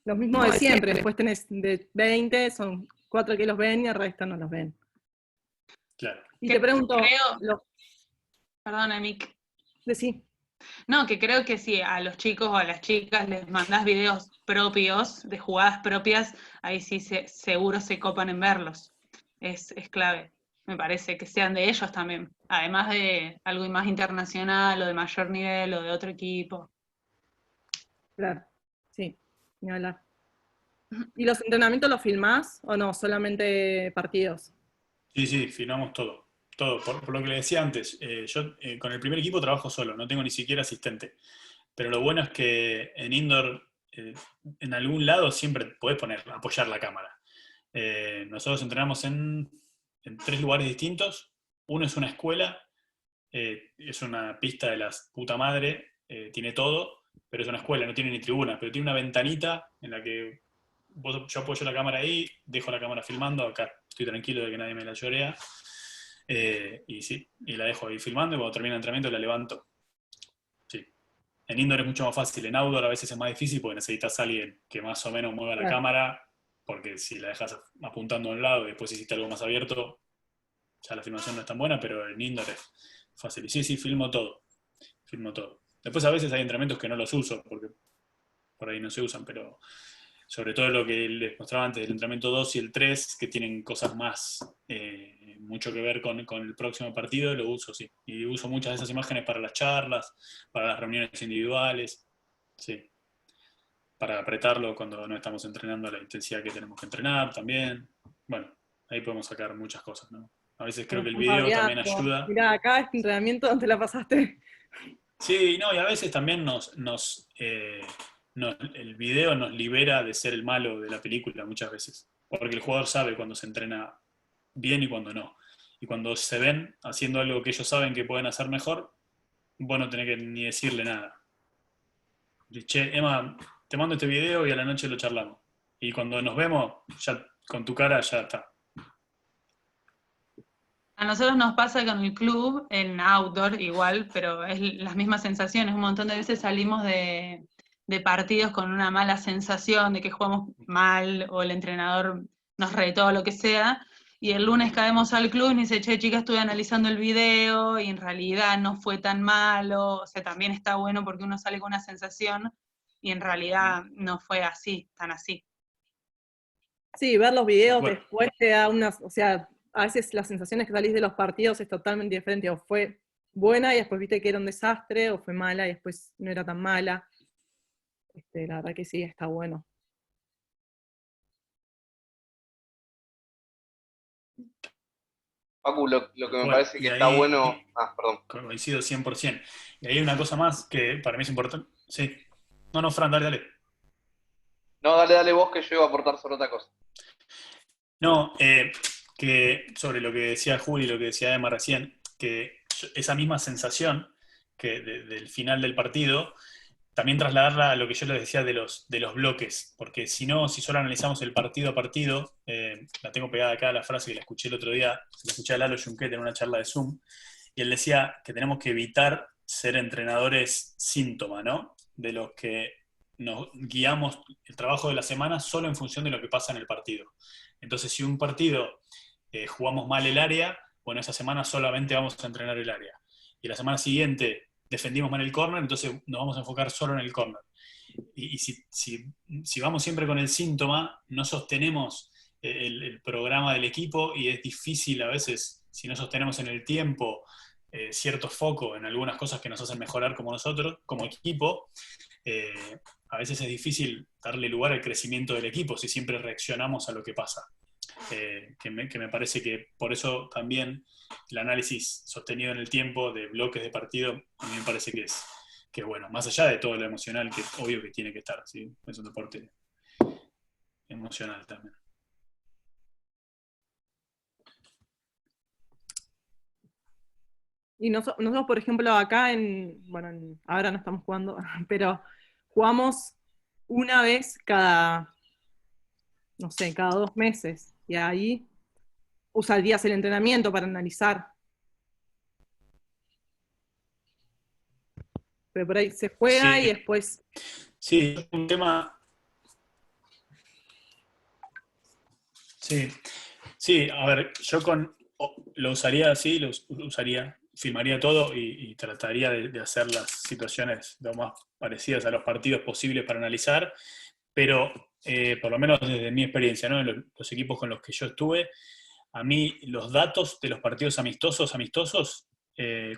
Los mismos de siempre, después tenés de 20, son 4 que los ven y el resto no los ven. Claro. Y te pregunto... Perdona, Mick. Decí. No, que creo que si a los chicos o a las chicas les mandás videos propios, de jugadas propias, ahí sí seguro se copan en verlos. Es clave. Me parece que sean de ellos también. Además de algo más internacional o de mayor nivel o de otro equipo. Claro, sí, ni hablar. ¿Y los entrenamientos los filmás o no? ¿Solamente partidos? Sí, filmamos todo. Todo, por lo que le decía antes, yo con el primer equipo trabajo solo, no tengo ni siquiera asistente. Pero lo bueno es que en indoor, en algún lado siempre podés apoyar la cámara. Nosotros entrenamos en 3 lugares distintos. Uno es una escuela, es una pista de la puta madre, tiene todo, pero es una escuela, no tiene ni tribunas, pero tiene una ventanita en la que yo apoyo la cámara ahí, dejo la cámara filmando, acá estoy tranquilo de que nadie me la llorea. Y la dejo ahí filmando, y cuando termina el entrenamiento la levanto. Sí. En indoor es mucho más fácil, en outdoor a veces es más difícil porque necesitas a alguien que más o menos mueva la cámara, porque si la dejas apuntando a un lado y después hiciste algo más abierto, ya la filmación no es tan buena, pero en indoor es fácil. Y sí, filmo todo. Después a veces hay entrenamientos que no los uso, porque por ahí no se usan, pero sobre todo lo que les mostraba antes, el entrenamiento 2 y el 3, que tienen cosas más, mucho que ver con el próximo partido, lo uso, sí. Y uso muchas de esas imágenes para las charlas, para las reuniones individuales, sí. Para apretarlo cuando no estamos entrenando a la intensidad que tenemos que entrenar también. Bueno, ahí podemos sacar muchas cosas, ¿no? A veces creo que el video también ayuda. Mirá, acá este entrenamiento, ¿dónde la pasaste? Sí, no, y a veces también el video nos libera de ser el malo de la película muchas veces. porque el jugador sabe cuando se entrena bien y cuando no. Y cuando se ven haciendo algo que ellos saben que pueden hacer mejor, vos no tenés que ni decirle nada. Che, Emma, te mando este video y a la noche lo charlamos. Y cuando nos vemos, ya con tu cara ya está. A nosotros nos pasa con el club, en outdoor igual, pero es las mismas sensaciones. Un montón de veces salimos de partidos con una mala sensación de que jugamos mal o el entrenador nos retó o lo que sea, y el lunes caemos al club y nos dice, che, chica, estuve analizando el video y en realidad no fue tan malo. O sea, también está bueno porque uno sale con una sensación y en realidad no fue así, tan así. Sí, ver los videos Bueno. después te da unas, o sea, a veces las sensaciones que salís de los partidos es totalmente diferente, o fue buena y después viste que era un desastre, o fue mala y después no era tan mala. La verdad que sí, está bueno. Facu, lo que me Bueno, parece y que está ahí bueno... perdón. coincido 100%. Y hay una cosa más que para mí es importante. Sí. No, Fran, dale. No, dale vos, que yo iba a aportar sobre otra cosa. No, que sobre lo que decía Juli y lo que decía Emma recién, que esa misma sensación que del final del partido, también trasladarla a lo que yo les decía de los bloques, porque si no, si solo analizamos el partido a partido, la tengo pegada acá la frase que la escuché el otro día, la escuché a Lalo Junquet en una charla de Zoom, y él decía que tenemos que evitar ser entrenadores síntoma, ¿no? De los que nos guiamos el trabajo de la semana solo en función de lo que pasa en el partido. Entonces, si un partido jugamos mal el área, bueno, esa semana solamente vamos a entrenar el área. Y la semana siguiente defendimos mal el córner, entonces nos vamos a enfocar solo en el córner. Y si vamos siempre con el síntoma, no sostenemos el programa del equipo y es difícil a veces, si no sostenemos en el tiempo cierto foco en algunas cosas que nos hacen mejorar como nosotros, como equipo, a veces es difícil darle lugar al crecimiento del equipo si siempre reaccionamos a lo que pasa. Que me parece que por eso también el análisis sostenido en el tiempo de bloques de partido a mí me parece que es bueno, más allá de todo lo emocional, que obvio que tiene que estar, ¿sí? Es un deporte emocional también. Y nosotros, por ejemplo, acá ahora no estamos jugando, pero jugamos una vez cada 2 meses. Y ahí usarías el entrenamiento para analizar. Pero por ahí se juega Sí. y después... Sí, es un tema... Sí, a ver, yo lo usaría así, filmaría todo y trataría de hacer las situaciones lo más parecidas a los partidos posibles para analizar, pero por lo menos desde mi experiencia, ¿no? En los equipos con los que yo estuve, a mí los datos de los partidos amistosos,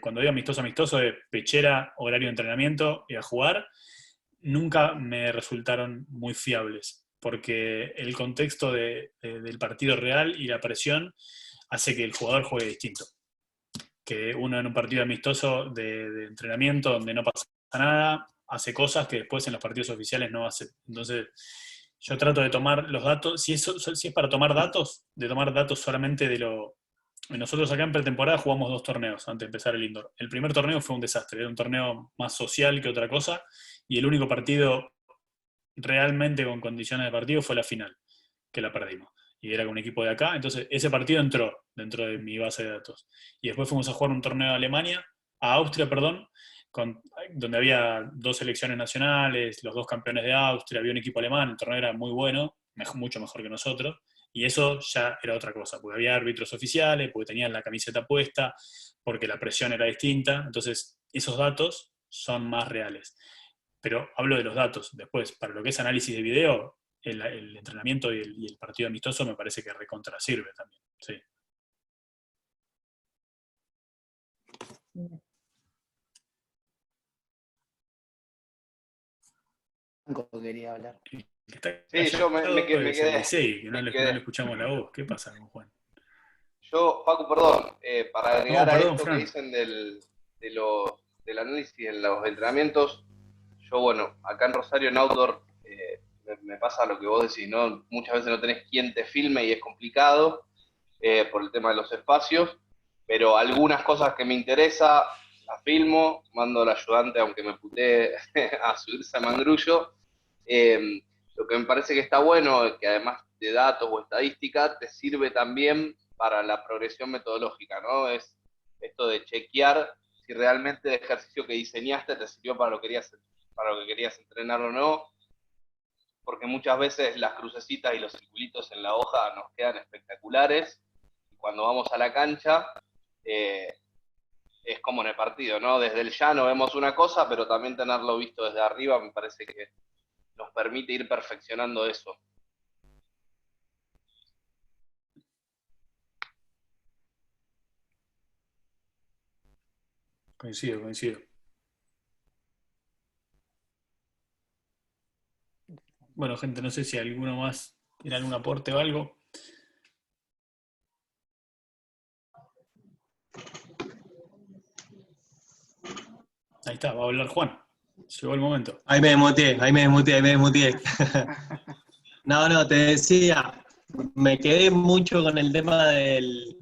cuando digo amistoso de pechera, horario de entrenamiento y a jugar, nunca me resultaron muy fiables, porque el contexto del partido real y la presión hace que el jugador juegue distinto. Que uno en un partido amistoso de entrenamiento donde no pasa nada, hace cosas que después en los partidos oficiales no hace. Entonces, yo trato de tomar los datos, si es para tomar datos, de tomar datos solamente de lo... Nosotros acá en pretemporada jugamos 2 torneos antes de empezar el indoor. El primer torneo fue un desastre, era un torneo más social que otra cosa, y el único partido realmente con condiciones de partido fue la final, que la perdimos. Y era con un equipo de acá, entonces ese partido entró dentro de mi base de datos. Y después fuimos a jugar un torneo a Austria, donde había 2 selecciones nacionales, los 2 campeones de Austria, había un equipo alemán, el torneo era muy bueno, mucho mejor que nosotros, y eso ya era otra cosa, porque había árbitros oficiales, porque tenían la camiseta puesta, porque la presión era distinta, entonces esos datos son más reales. Pero hablo de los datos. Después, para lo que es análisis de video, el entrenamiento y el partido amistoso me parece que recontra sirve también. Sí. Quería hablar. Sí, yo me quedé. Sí, que no le escuchamos la voz. ¿Qué pasa con Juan? Yo, Facu, perdón, para agregar a esto Fran, que dicen del análisis en los entrenamientos, yo, bueno, acá en Rosario, en Outdoor, me pasa lo que vos decís, ¿no? Muchas veces no tenés quien te filme y es complicado por el tema de los espacios, pero algunas cosas que me interesa, las filmo, mando al ayudante, aunque me putee a subirse a mangrullo. Lo que me parece que está bueno es que además de datos o estadística, te sirve también para la progresión metodológica, ¿no? Es esto de chequear si realmente el ejercicio que diseñaste te sirvió para lo que querías entrenar o no, porque muchas veces las crucecitas y los circulitos en la hoja nos quedan espectaculares, y cuando vamos a la cancha, es como en el partido, ¿no? Desde el llano vemos una cosa, pero también tenerlo visto desde arriba me parece que nos permite ir perfeccionando eso. Coincido. Bueno, gente, no sé si alguno más tiene algún aporte o algo. Ahí está, va a hablar Juan. Llegó el momento. Ahí me desmuteé. No, te decía, me quedé mucho con el tema de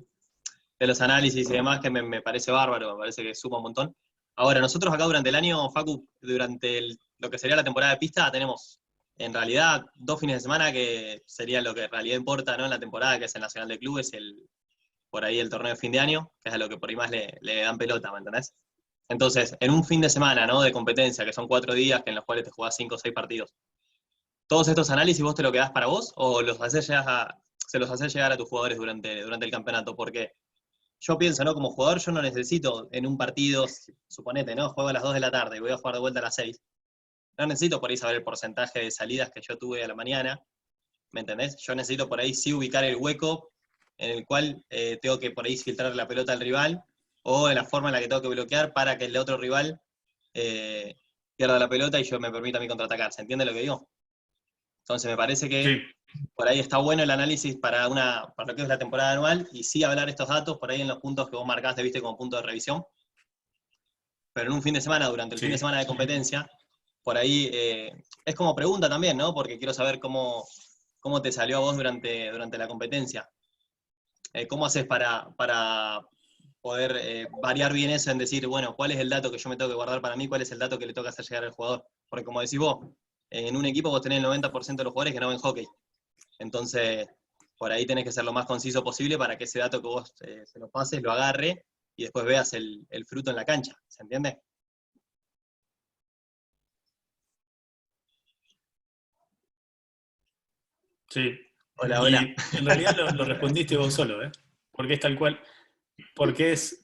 los análisis y demás, que me parece bárbaro, me parece que suma un montón. Ahora, nosotros acá durante el año, Facu, durante lo que sería la temporada de pista, tenemos en realidad 2 fines de semana, que sería lo que en realidad importa, ¿no? En la temporada, que es el Nacional de Clubes, por ahí el torneo de fin de año, que es a lo que por ahí más le dan pelota, ¿me entendés? Entonces, en un fin de semana, ¿no? De competencia, que son 4 días, que en los cuales te jugás 5 o 6 partidos, ¿todos estos análisis vos te lo quedás para vos o se los haces llegar a tus jugadores durante el campeonato? Porque yo pienso, ¿no? Como jugador yo no necesito en un partido, suponete, ¿no? Juego a las 2 de la tarde y voy a jugar de vuelta a las 6. No necesito por ahí saber el porcentaje de salidas que yo tuve a la mañana, ¿me entendés? Yo necesito por ahí sí ubicar el hueco en el cual tengo que por ahí filtrar la pelota al rival, o en la forma en la que tengo que bloquear para que el otro rival pierda la pelota y yo me permita a mí contraatacar. ¿Se entiende lo que digo? Entonces me parece que sí, por ahí está bueno el análisis para lo que es la temporada anual, y sí hablar estos datos por ahí en los puntos que vos marcaste, viste, como punto de revisión. Pero en un fin de semana, durante el fin de semana de competencia, por ahí es como pregunta también, ¿no? Porque quiero saber cómo te salió a vos durante la competencia. ¿Cómo haces para poder variar bien eso en decir, bueno, cuál es el dato que yo me tengo que guardar para mí, cuál es el dato que le toca hacer llegar al jugador? Porque como decís vos, en un equipo vos tenés el 90% de los jugadores que no ven hockey. Entonces, por ahí tenés que ser lo más conciso posible para que ese dato que vos se lo pases, lo agarre, y después veas el fruto en la cancha. ¿Se entiende? Sí. Hola. Y en realidad lo respondiste vos solo, ¿eh? Porque es tal cual. Porque es...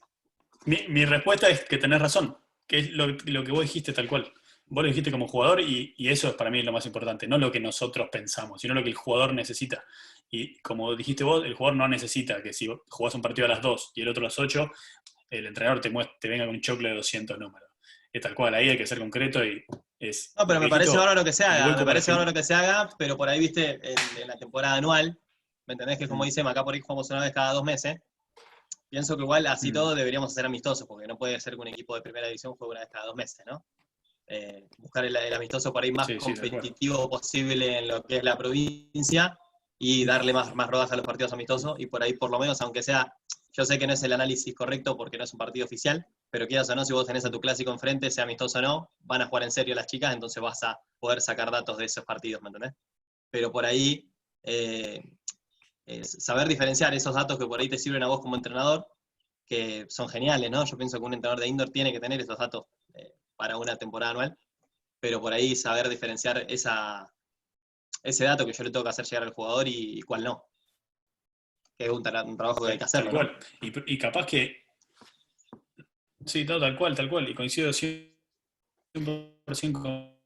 Mi respuesta es que tenés razón, que es lo que vos dijiste tal cual. Vos lo dijiste como jugador, y eso es para mí lo más importante, no lo que nosotros pensamos, sino lo que el jugador necesita. Y como dijiste vos, el jugador no necesita que si jugás un partido a las 2 y el otro a las 8, el entrenador te venga con un choclo de 200 números. Es tal cual, ahí hay que ser concreto y es... No, pero me parece bárbaro que se haga, pero por ahí, viste, en la temporada anual, ¿me entendés? Que como dice, acá por ahí jugamos una vez cada 2 meses. Pienso que igual así todo deberíamos ser amistosos, porque no puede ser que un equipo de primera división juegue una vez cada 2 meses, ¿no? Buscar el amistoso por ahí más competitivo posible en lo que es la provincia, y darle más rodaje a los partidos amistosos, y por ahí por lo menos, aunque sea, yo sé que no es el análisis correcto porque no es un partido oficial, pero quieras o no, si vos tenés a tu clásico enfrente, sea amistoso o no, van a jugar en serio las chicas, entonces vas a poder sacar datos de esos partidos, ¿me entendés? Pero por ahí, saber diferenciar esos datos que por ahí te sirven a vos como entrenador, que son geniales, ¿no? Yo pienso que un entrenador de indoor tiene que tener esos datos para una temporada anual, pero por ahí saber diferenciar ese dato que yo le tengo que hacer llegar al jugador y cuál no. Que es un trabajo que hay que hacerlo, tal cual. ¿No? Y capaz que... Sí, no, tal cual. Y coincido 100% con...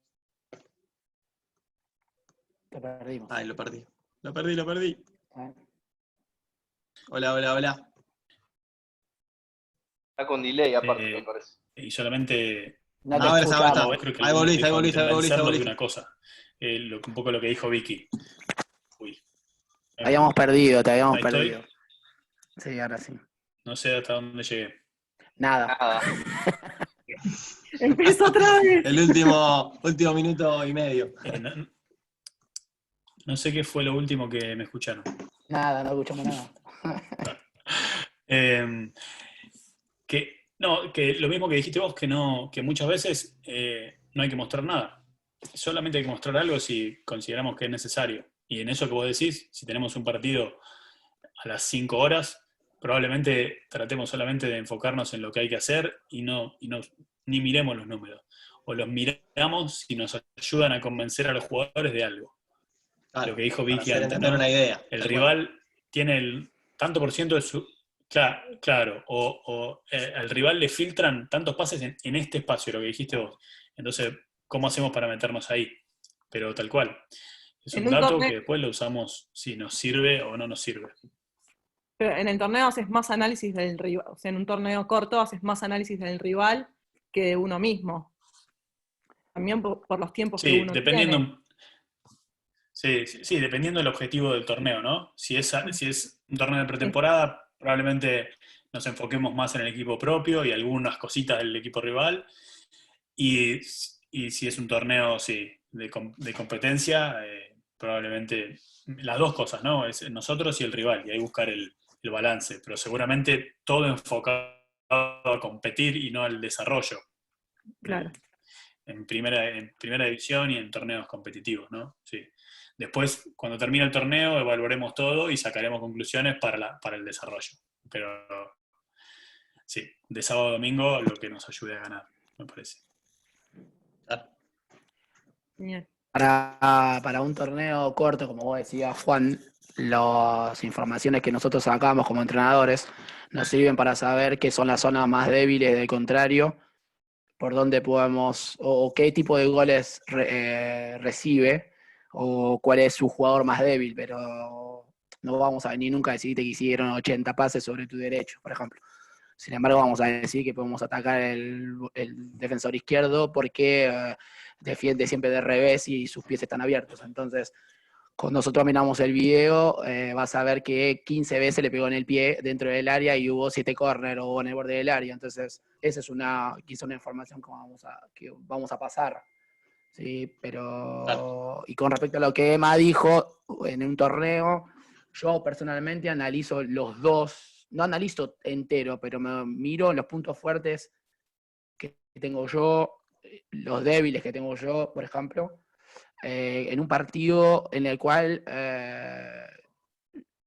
Te perdimos. Ay, lo perdí. Hola. Está con delay aparte, me parece. Y solamente... No te escuchamos. Creo que ahí volviste. de una cosa. Un poco lo que dijo Vicky. Uy. Te habíamos perdido. Estoy. Sí, ahora sí. No sé hasta dónde llegué. Nada. Empieza otra vez. El último minuto y medio. No sé qué fue lo último que me escucharon. Nada, no escuchamos nada. Que lo mismo que dijiste vos, que muchas veces no hay que mostrar nada. Solamente hay que mostrar algo si consideramos que es necesario. Y en eso que vos decís, si tenemos un partido a las 5 horas, probablemente tratemos solamente de enfocarnos en lo que hay que hacer y ni miremos los números. O los miramos si nos ayudan a convencer a los jugadores de algo. Claro, lo que dijo para Vicky hacer antes, entender ¿no? una idea. El Tal rival tiene el tanto por ciento de su... Claro, al rival le filtran tantos pases en este espacio, lo que dijiste vos. Entonces, ¿cómo hacemos para meternos ahí? Pero tal cual. Es En un un dato torneo- que después lo usamos si nos sirve o no nos sirve. Pero en el torneo haces más análisis del rival. O sea, en un torneo corto haces más análisis del rival que de uno mismo. También por los tiempos que Sí, uno dependiendo, tiene. sí, dependiendo del objetivo del torneo, ¿no? Si es un torneo de pretemporada, probablemente nos enfoquemos más en el equipo propio y algunas cositas del equipo rival. Y si es un torneo, sí, de competencia, probablemente las dos cosas, ¿no? Es nosotros y el rival, y ahí buscar el balance, pero seguramente todo enfocado a competir y no al desarrollo. Claro. En primera división y en torneos competitivos, ¿no? Sí. Después, cuando termine el torneo, evaluaremos todo y sacaremos conclusiones para el desarrollo. Pero sí, de sábado a domingo lo que nos ayude a ganar, me parece. Bien. Para un torneo corto, como vos decías, Juan, las informaciones que nosotros sacamos como entrenadores nos sirven para saber qué son las zonas más débiles del contrario, por dónde podemos, o qué tipo de goles recibe, o cuál es su jugador más débil, pero no vamos a venir nunca a decirte que hicieron 80 pases sobre tu derecho, por ejemplo. Sin embargo, vamos a decir que podemos atacar el defensor izquierdo porque defiende siempre de revés y sus pies están abiertos. Entonces, cuando nosotros miramos el video, vas a ver que 15 veces le pegó en el pie dentro del área y hubo 7 córner o en el borde del área. Entonces, esa es quizá una información que vamos a pasar. Sí, pero... Claro. Y con respecto a lo que Emma dijo, en un torneo, yo personalmente analizo los dos, no analizo entero, pero me miro los puntos fuertes que tengo yo, los débiles que tengo yo, por ejemplo, en un partido en el cual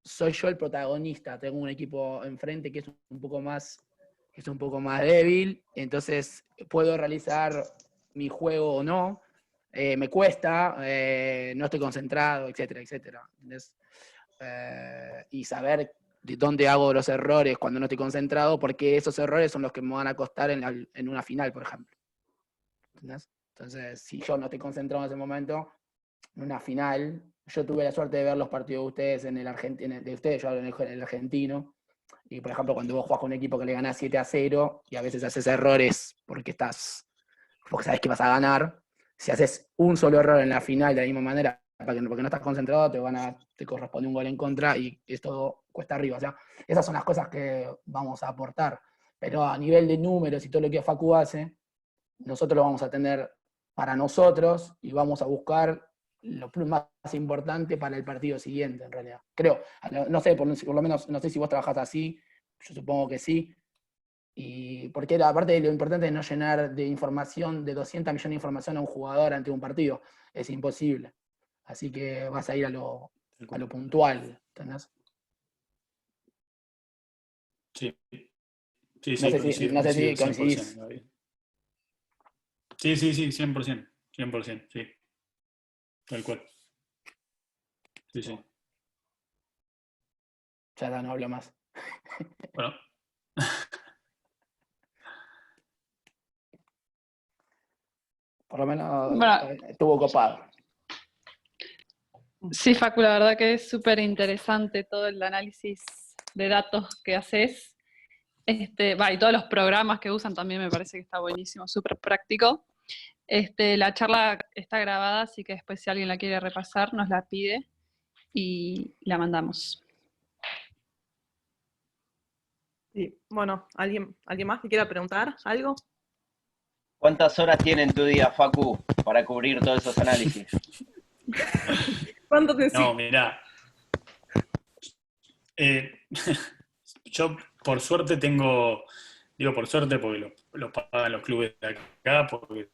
soy yo el protagonista, tengo un equipo enfrente que es un poco más débil, entonces puedo realizar mi juego o no, me cuesta, no estoy concentrado, etcétera, etcétera. Y saber de dónde hago los errores cuando no estoy concentrado, porque esos errores son los que me van a costar en una final, por ejemplo. ¿Entendés? Entonces, si yo no estoy concentrado en ese momento, en una final, yo tuve la suerte de ver los partidos de ustedes en el argentino, de ustedes, yo hablo en el argentino, y por ejemplo, cuando vos jugás con un equipo que le ganás 7-0, y a veces haces errores porque sabés que vas a ganar, si haces un solo error en la final de la misma manera, porque no estás concentrado, te corresponde un gol en contra y es todo cuesta arriba. O sea, esas son las cosas que vamos a aportar. Pero a nivel de números y todo lo que Facu hace, nosotros lo vamos a tener para nosotros y vamos a buscar lo más importante para el partido siguiente, en realidad. Creo, no sé, por lo menos, no sé si vos trabajás así, yo supongo que sí. Y porque aparte lo importante es no llenar de información, de 200 millones de información a un jugador ante un partido. Es imposible. Así que vas a ir a lo puntual, ¿entendés? Sí, no sé si coincidís. Sí, 100%, sí. Tal cual. Sí. Ya no hablo más. Bueno. Por lo menos estuvo copado. Sí, Facu, la verdad que es súper interesante todo el análisis de datos que haces. Y todos los programas que usan también me parece que está buenísimo, súper práctico. La charla está grabada, así que después si alguien la quiere repasar, nos la pide y la mandamos. Sí. Bueno, ¿alguien más que quiera preguntar algo? ¿Cuántas horas tiene en tu día, Facu, para cubrir todos esos análisis? ¿Cuánto te No, mirá. Yo, por suerte, digo por suerte porque lo pagan los clubes de acá, porque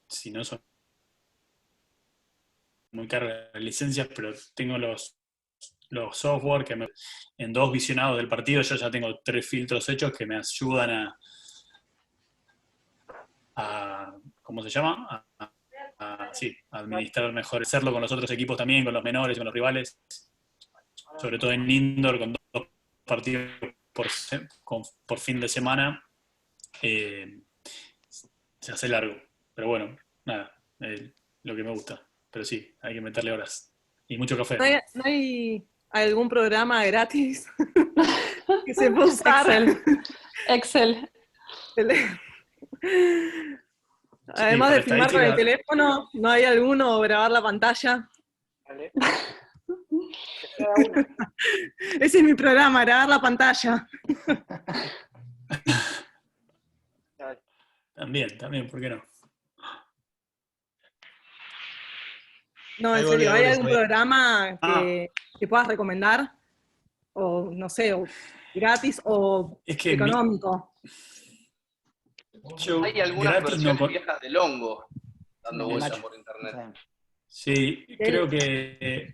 si no son muy caras las licencias, pero tengo los software en 2 visionados del partido, yo ya tengo 3 filtros hechos que me ayudan a ¿cómo se llama? Sí, a administrar mejor, hacerlo con los otros equipos también, con los menores, con los rivales, sobre todo en indoor, con 2 partidos por fin de semana, se hace largo. Pero bueno, nada, lo que me gusta. Pero sí, hay que meterle horas. Y mucho café. ¿No hay algún programa gratis que se pueda usar? Excel. Además para de filmar con el estadística, teléfono, ¿no hay alguno o grabar la pantalla? Vale. Que sea uno. Ese es mi programa, grabar la pantalla. También, ¿por qué no? No, Ahí en volví, serio, ¿hay volví, algún se me- programa que puedas recomendar? O no sé, o gratis o Es que económico. yo Hay algunas gratis no... versiones viejas del hongo dando Sí, vuelta macho. por internet. Sí, creo que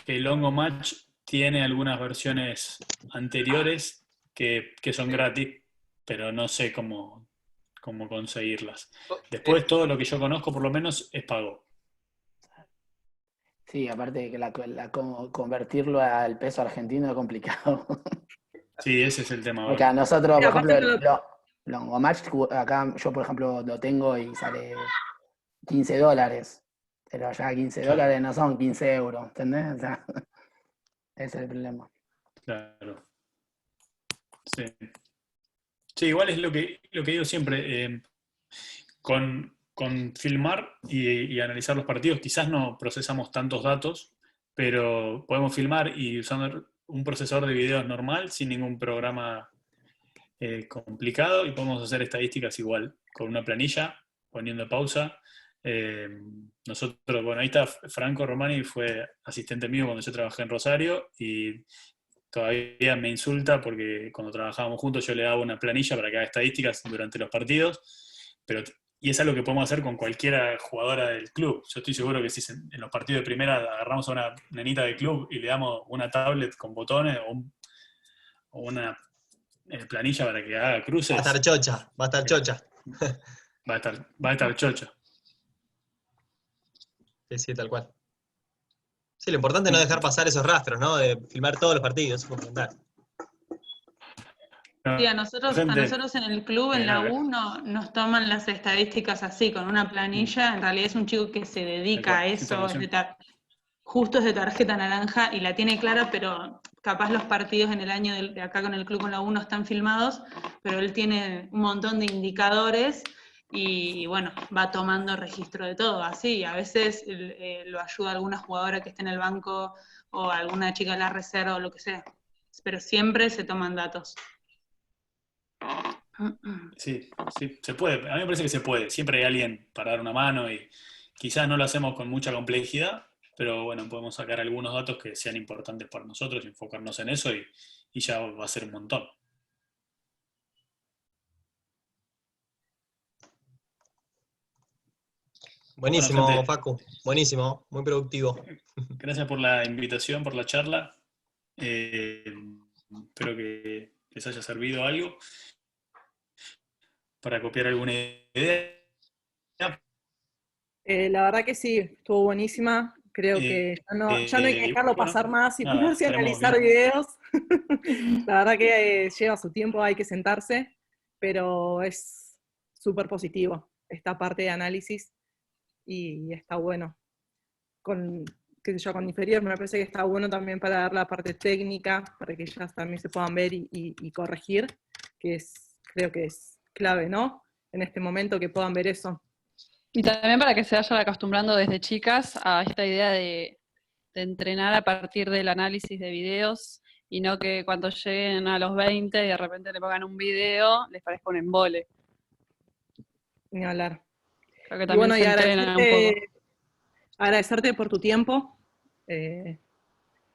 el Hongo Match tiene algunas versiones anteriores que son gratis, pero no sé cómo conseguirlas. Después todo lo que yo conozco por lo menos es pago. Sí, aparte de que convertirlo al peso argentino es complicado. Sí, ese es el tema Porque a ahora. nosotros, Sí, por aparte ejemplo, te lo- Longomatch, acá yo, por ejemplo, lo tengo y sale $15. Pero allá 15 Claro. dólares no son 15 euros, ¿entendés? O sea, ese es el problema. Claro. Sí. Sí, igual es lo que digo siempre. Con filmar y analizar los partidos, quizás no procesamos tantos datos, pero podemos filmar y usando un procesador de videos normal, sin ningún programa complicado, y podemos hacer estadísticas igual, con una planilla, poniendo pausa. Nosotros, bueno, ahí está Franco Romani, fue asistente mío cuando yo trabajé en Rosario, y todavía me insulta porque cuando trabajábamos juntos yo le daba una planilla para que haga estadísticas durante los partidos, y es algo que podemos hacer con cualquiera jugadora del club. Yo estoy seguro que si en los partidos de primera agarramos a una nenita del club y le damos una tablet con botones o una planilla para que haga cruces, Va a estar chocha, va a estar chocha. va a estar chocha. Sí, tal cual. Sí, lo importante es no dejar pasar esos rastros, ¿no? De filmar todos los partidos, eso es fundamental. Sí, a nosotros en el club, en la a ver. U, nos toman las estadísticas así, con una planilla. En realidad es un chico que se dedica a eso, justo es de tarjeta naranja y la tiene clara, pero capaz los partidos en el año de acá con el club con la U no están filmados, pero él tiene un montón de indicadores y bueno, va tomando registro de todo, así. A veces lo ayuda alguna jugadora que esté en el banco o alguna chica de la reserva o lo que sea, pero siempre se toman datos. Sí, se puede. A mí me parece que se puede. Siempre hay alguien para dar una mano y quizás no lo hacemos con mucha complejidad, pero bueno, podemos sacar algunos datos que sean importantes para nosotros y enfocarnos en eso y ya va a ser un montón. Buenísimo, Bueno, gente, Facu. Buenísimo, muy productivo. gracias por la invitación, por la charla. Espero que les haya servido algo para copiar alguna idea. La verdad que sí, estuvo buenísima. Creo que ya no hay que dejarlo pasar más y ponerse a analizar videos. La verdad que lleva su tiempo, hay que sentarse, pero es súper positivo esta parte de análisis y está bueno. Qué sé yo, con inferior me parece que está bueno también para dar la parte técnica, para que ellas también se puedan ver y corregir, que creo que es clave, ¿no? En este momento que puedan ver eso. Y también para que se vayan acostumbrando desde chicas a esta idea de entrenar a partir del análisis de videos y no que cuando lleguen a los 20 y de repente le pongan un video les parezca un embole. Ni hablar. Creo que Y también bueno, se y entrenan un poco. agradecerte por tu tiempo.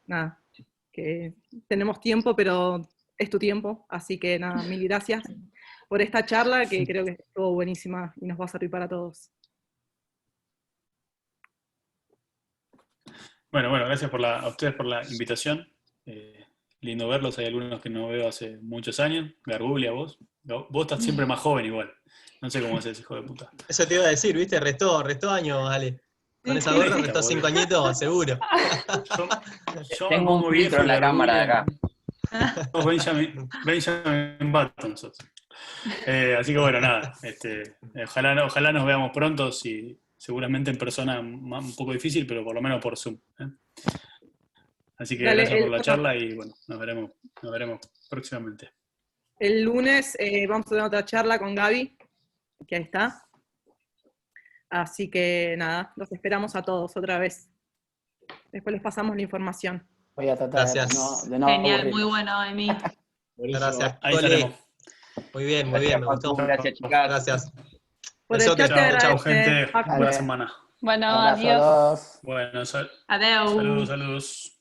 Nada, que tenemos tiempo, pero es tu tiempo, así que nada, mil gracias por esta charla que creo que estuvo buenísima y nos va a servir para todos. Bueno, gracias a ustedes por la invitación. Lindo verlos, hay algunos que no veo hace muchos años. Garguglia, vos estás siempre más joven igual. No sé cómo es ese hijo de puta. Eso te iba a decir, ¿viste? Restó años, Ale. Con esa gorra restó 5 añitos, seguro. Yo Tengo un filtro en la cámara de acá. Sos Benjamin Button sos. Así que bueno, nada. Ojalá nos veamos pronto, seguramente en persona un poco difícil, pero por lo menos por Zoom. Así que Dale, gracias por la charla y bueno, nos veremos próximamente. El lunes vamos a tener otra charla con Gaby, que ahí está. Así que nada, los esperamos a todos otra vez. Después les pasamos la información. Voy a tratar Gracias. de no Genial, aburrirlos. muy bueno, Emi. Gracias, Ahí Cole. estaremos. Muy bien, me gustó. Gracias, chicas. Gracias. Por el Besotes. chat te Chao, agradece, gente. Facu. Buena semana. Bueno, Abrazo a adiós. todos. Bueno, Adeu. saludos.